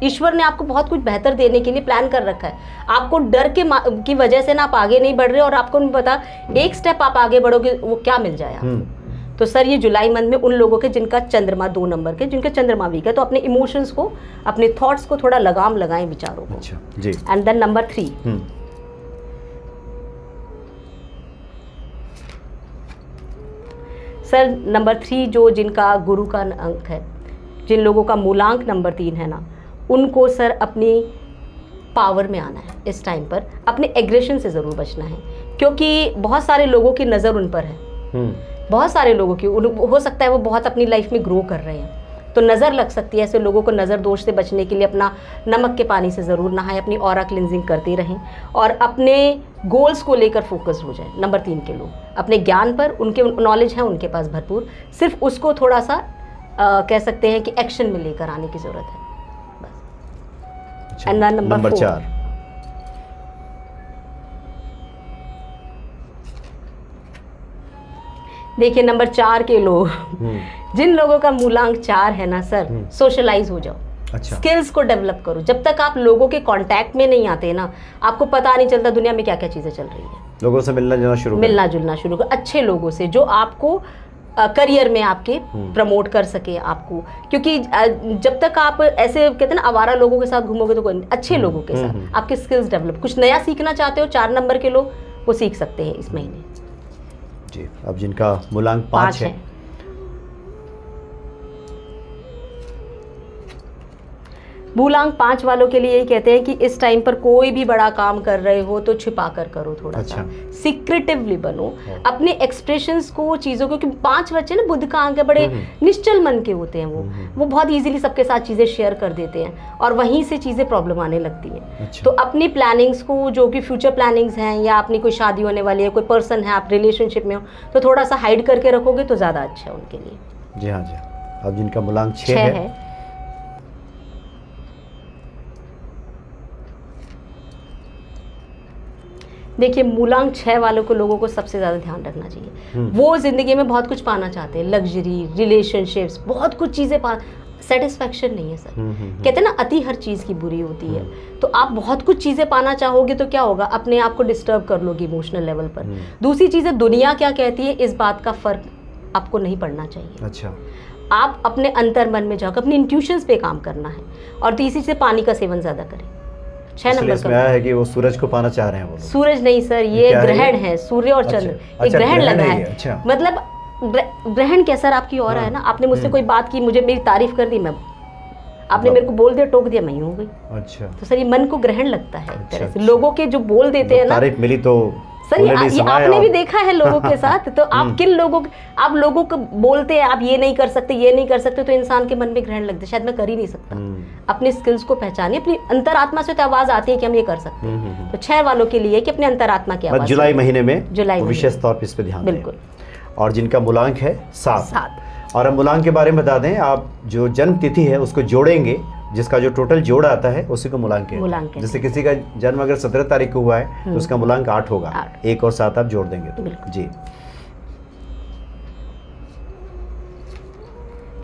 ईश्वर ने आपको बहुत कुछ बेहतर देने के लिए प्लान कर रखा है। आपको डर की वजह से ना आप आगे नहीं बढ़ रहे और आपको नहीं पता एक स्टेप आप आगे बढ़ोगे वो क्या मिल जाए आपको। तो सर ये जुलाई मंथ में उन लोगों के जिनका चंद्रमा 2 नंबर के, जिनका चंद्रमा वीक है, तो अपने इमोशंस को, अपने थॉट्स को थोड़ा लगाम लगाएं, विचारों को। अच्छा जी। And then number 3 sir number 3 जो जिनका गुरु का अंक है, जिन लोगों का मूलांक नंबर 3 है ना, उनको सर अपनी पावर में आना है इस टाइम पर। अपने एग्रेशन से ज़रूर बचना है क्योंकि बहुत सारे लोगों की नज़र उन पर है। बहुत सारे लोगों की हो सकता है वो बहुत अपनी लाइफ में ग्रो कर रहे हैं, तो नज़र लग सकती है। ऐसे लोगों को नज़र दोष से बचने के लिए अपना नमक के पानी से ज़रूर नहाएं, अपनी ऑरा क्लिनजिंग करते रहें और अपने गोल्स को लेकर फोकस हो जाए। नंबर 3 के लोग अपने ज्ञान पर, उनके नॉलेज है उनके पास भरपूर, सिर्फ उसको थोड़ा सा कह सकते हैं कि एक्शन में लेकर आने की ज़रूरत है बस। एंड नंबर 4 देखिए, नंबर 4 के लोग जिन लोगों का मूलांक 4 है ना सर, सोशलाइज हो जाओ। अच्छा। स्किल्स को डेवलप करो। जब तक आप लोगों के कांटेक्ट में नहीं आते ना, आपको पता नहीं चलता दुनिया में क्या क्या चीज़ें चल रही है। लोगों से मिलना जुलना शुरू करो, अच्छे लोगों से जो आपको करियर में आपके प्रमोट कर सके आपको। क्योंकि जब तक आप ऐसे कहते हैं ना आवारा लोगों के साथ घूमोगे तो कोई, अच्छे लोगों के साथ आपके स्किल्स डेवलप। कुछ नया सीखना चाहते हो, 4 नंबर के लोग वो सीख सकते हैं इस महीने जी। अब जिनका मूलांक 5 है, मूलांक 5 वालों के लिए यही कहते हैं कि इस टाइम पर कोई भी बड़ा काम कर रहे हो तो छिपा कर करो, थोड़ा सा सीक्रेटिवली बनो, अपने एक्सप्रेशंस को, चीज़ों को, क्योंकि 5 बच्चे ना बुध का अंक है, बड़े निश्चल मन के होते हैं, वो बहुत इजीली सबके साथ चीज़ें शेयर कर देते हैं और वहीं से चीज़ें प्रॉब्लम आने लगती हैं। तो अपनी प्लानिंग्स को, जो कि फ्यूचर प्लानिंग्स हैं या अपनी कोई शादी होने वाली है, कोई पर्सन है, आप रिलेशनशिप में हो, तो थोड़ा सा हाइड करके रखोगे तो ज़्यादा अच्छा है उनके लिए। जी हाँ जी हाँ। अब जिनका मूलांक 6 है, देखिए मूलांक 6 वालों को, लोगों को सबसे ज़्यादा ध्यान रखना चाहिए। वो ज़िंदगी में बहुत कुछ पाना चाहते हैं, लग्जरी, रिलेशनशिप्स, बहुत कुछ चीज़ें सेटिस्फैक्शन नहीं है सर। कहते हैं ना, अति हर चीज़ की बुरी होती है। तो आप बहुत कुछ चीज़ें पाना चाहोगे तो क्या होगा, अपने आप को डिस्टर्ब कर लोगे इमोशनल लेवल पर। दूसरी चीज़, दुनिया क्या कहती है, इस बात का फ़र्क आपको नहीं पड़ना चाहिए। अच्छा, आप अपने अंतर मन में जाकर अपनी इंट्यूशंस पे काम करना है। और तीसरी से पानी का सेवन ज़्यादा करें। 6 नंबर इसमें आया है कि वो सूरज को पाना चाह रहे हैं वो लोग। सूरज नहीं सर, ये ग्रहण है, सूर्य और चंद्र, एक ग्रहण लगा है। मतलब ग्रहण क्या सर, आपकी और है ना, आपने मुझसे कोई बात की, मुझे मेरी तारीफ कर दी, मैं आपने मेरे को बोल दिया, टोक दिया, मैं यूं हो गई। अच्छा, तो सर ये मन को ग्रहण लगता है एक तरह से। लोगों के जो बोल देते हैं ना, तारीफ मिली तो सर ये आपने भी देखा है लोगों के साथ। तो आप किन लोगों, आप लोगों को बोलते हैं आप ये नहीं कर सकते, ये नहीं कर सकते, तो इंसान के मन में ग्रहण लगता है, शायद मैं कर ही नहीं सकता। अपने स्किल्स को पहचानिए, अपनी अंतरात्मा से तो आवाज आती है कि हम ये कर सकते हैं। तो 6 वालों के लिए कि अपने अंतरात्मा की आवाज जुलाई महीने में विशेष तौर पर इस पे ध्यान दें। बिल्कुल। और जिनका मूलांक है 7, और हम मूलांक के बारे में बता दें, आप जो जन्म तिथि है उसको जोड़ेंगे, जिसका जो टोटल जोड़ आता है उसी को मूलांक है। जैसे किसी का जन्म अगर 17 तारीख को हुआ है तो उसका मूलांक 8 होगा। 1 और 7 आप जोड़ देंगे तो। जी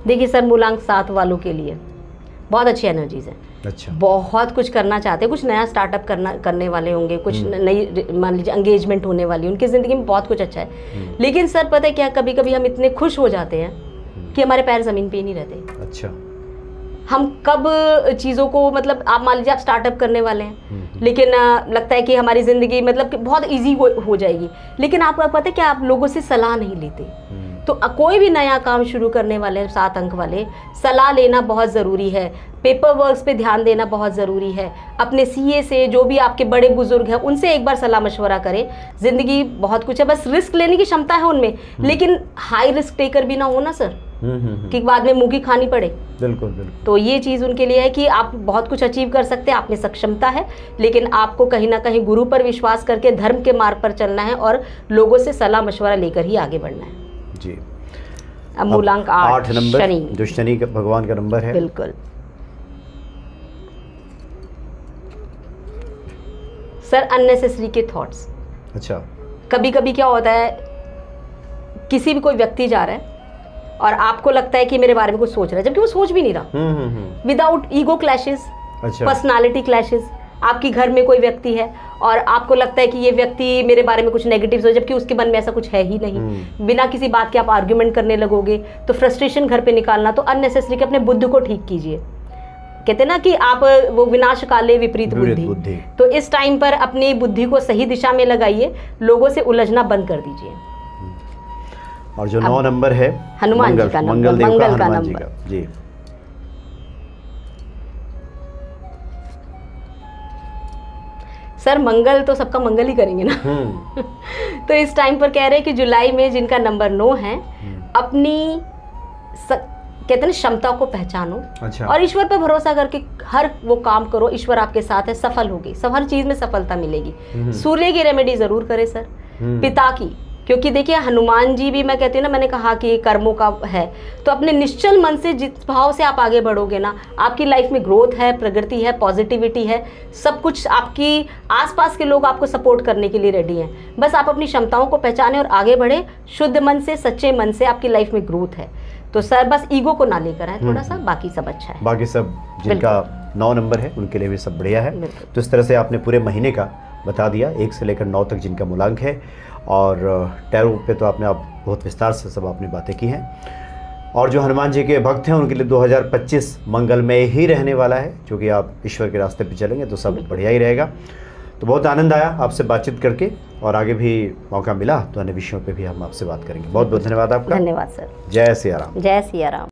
देखिए सर, मूलांक 7 वालों के लिए बहुत अच्छी एनर्जीज है। अच्छा, बहुत कुछ करना चाहते हैं, कुछ नया स्टार्टअप करने वाले होंगे, कुछ नई, मान लीजिए एंगेजमेंट होने वाली, उनकी ज़िंदगी में बहुत कुछ अच्छा है। लेकिन सर पता है क्या, कभी कभी हम इतने खुश हो जाते हैं कि हमारे पैर ज़मीन पे ही नहीं रहते। अच्छा, हम कब चीज़ों को, मतलब आप मान लीजिए आप स्टार्टअप करने वाले हैं, लेकिन लगता है कि हमारी ज़िंदगी मतलब कि बहुत इजी हो जाएगी, लेकिन आपको पता है कि आप लोगों से सलाह नहीं लेते। तो कोई भी नया काम शुरू करने वाले 7 अंक वाले, सलाह लेना बहुत ज़रूरी है, पेपर वर्क्स पे ध्यान देना बहुत ज़रूरी है। अपने सीए से, जो भी आपके बड़े बुजुर्ग हैं, उनसे एक बार सलाह मशवरा करें। ज़िंदगी बहुत कुछ है, बस रिस्क लेने की क्षमता है उनमें, लेकिन हाई रिस्क टेकर भी ना हो ना सर, कि बाद में मुँह की खानी पड़े। बिल्कुल बिल्कुल। तो ये चीज़ उनके लिए है कि आप बहुत कुछ अचीव कर सकते हैं, आप में सक्षमता है, लेकिन आपको कहीं ना कहीं गुरु पर विश्वास करके धर्म के मार्ग पर चलना है और लोगों से सलाह मशवरा लेकर ही आगे बढ़ना है। जी। अब मूलांक 8 नंबर, शनि, जो शनि का भगवान का नंबर है। बिल्कुल सर, अननेसेसरी के थॉट्स। अच्छा, कभी कभी क्या होता है, किसी भी कोई व्यक्ति जा रहा है और आपको लगता है कि मेरे बारे में कुछ सोच रहा है, जबकि वो सोच भी नहीं रहा। Without ego clashes, personality clashes. आपकी घर में कोई व्यक्ति है और आपको लगता है कि ये व्यक्ति मेरे बारे में कुछ नेगेटिव्स हो, जबकि उसके मन में ऐसा कुछ है ही नहीं। बिना किसी बात के आप आर्ग्यूमेंट करने लगोगे तो फ्रस्ट्रेशन घर पे निकालना, तो अननेसेसरी के अपने बुद्धि को ठीक कीजिए। कहते हैं ना कि आप वो विनाश काले विपरीत बुद्धि। तो इस टाइम पर अपनी बुद्धि को सही दिशा में लगाइए, लोगों से उलझना बंद कर दीजिए। और जो 9 नंबर है, हनुमान जी का नंबर, मंगल का नंबर। जी। सर मंगल तो सबका मंगल ही करेंगे ना। तो इस टाइम पर कह रहे हैं कि जुलाई में जिनका नंबर 9 है, अपनी कहते हैं ना क्षमता को पहचानो। अच्छा। और ईश्वर पर भरोसा करके हर वो काम करो, ईश्वर आपके साथ है, सफल होगी, सब हर चीज में सफलता मिलेगी। सूर्य की रेमेडी जरूर करें सर, पिता की, क्योंकि देखिए हनुमान जी भी, मैं कहती हूँ ना, मैंने कहा कि कर्मों का है, तो अपने निश्चल मन से जिस भाव से आप आगे बढ़ोगे ना, आपकी लाइफ में ग्रोथ है, प्रगति है, पॉजिटिविटी है, सब कुछ, आपकी आसपास के लोग आपको सपोर्ट करने के लिए रेडी हैं। बस आप अपनी क्षमताओं को पहचाने और आगे बढ़े, शुद्ध मन से, सच्चे मन से, आपकी लाइफ में ग्रोथ है। तो सर बस ईगो को ना लेकर आए थोड़ा सा, बाकी सब अच्छा है। बाकी सब जिनका 9 नंबर है उनके लिए भी सब बढ़िया है। तो इस तरह से आपने पूरे महीने का बता दिया, 1 से लेकर 9 तक जिनका मूलांक है। और टैरो पे तो आपने आप बहुत विस्तार से सब आपने बातें की हैं। और जो हनुमान जी के भक्त हैं उनके लिए 2025 मंगलमय ही रहने वाला है, क्योंकि आप ईश्वर के रास्ते पे चलेंगे तो सब बढ़िया ही रहेगा। तो बहुत आनंद आया आपसे बातचीत करके, और आगे भी मौका मिला तो अन्य विषयों पे भी हम आपसे बात करेंगे। बहुत बहुत धन्यवाद आपका। धन्यवाद सर। जय सिया राम। जय सिया राम।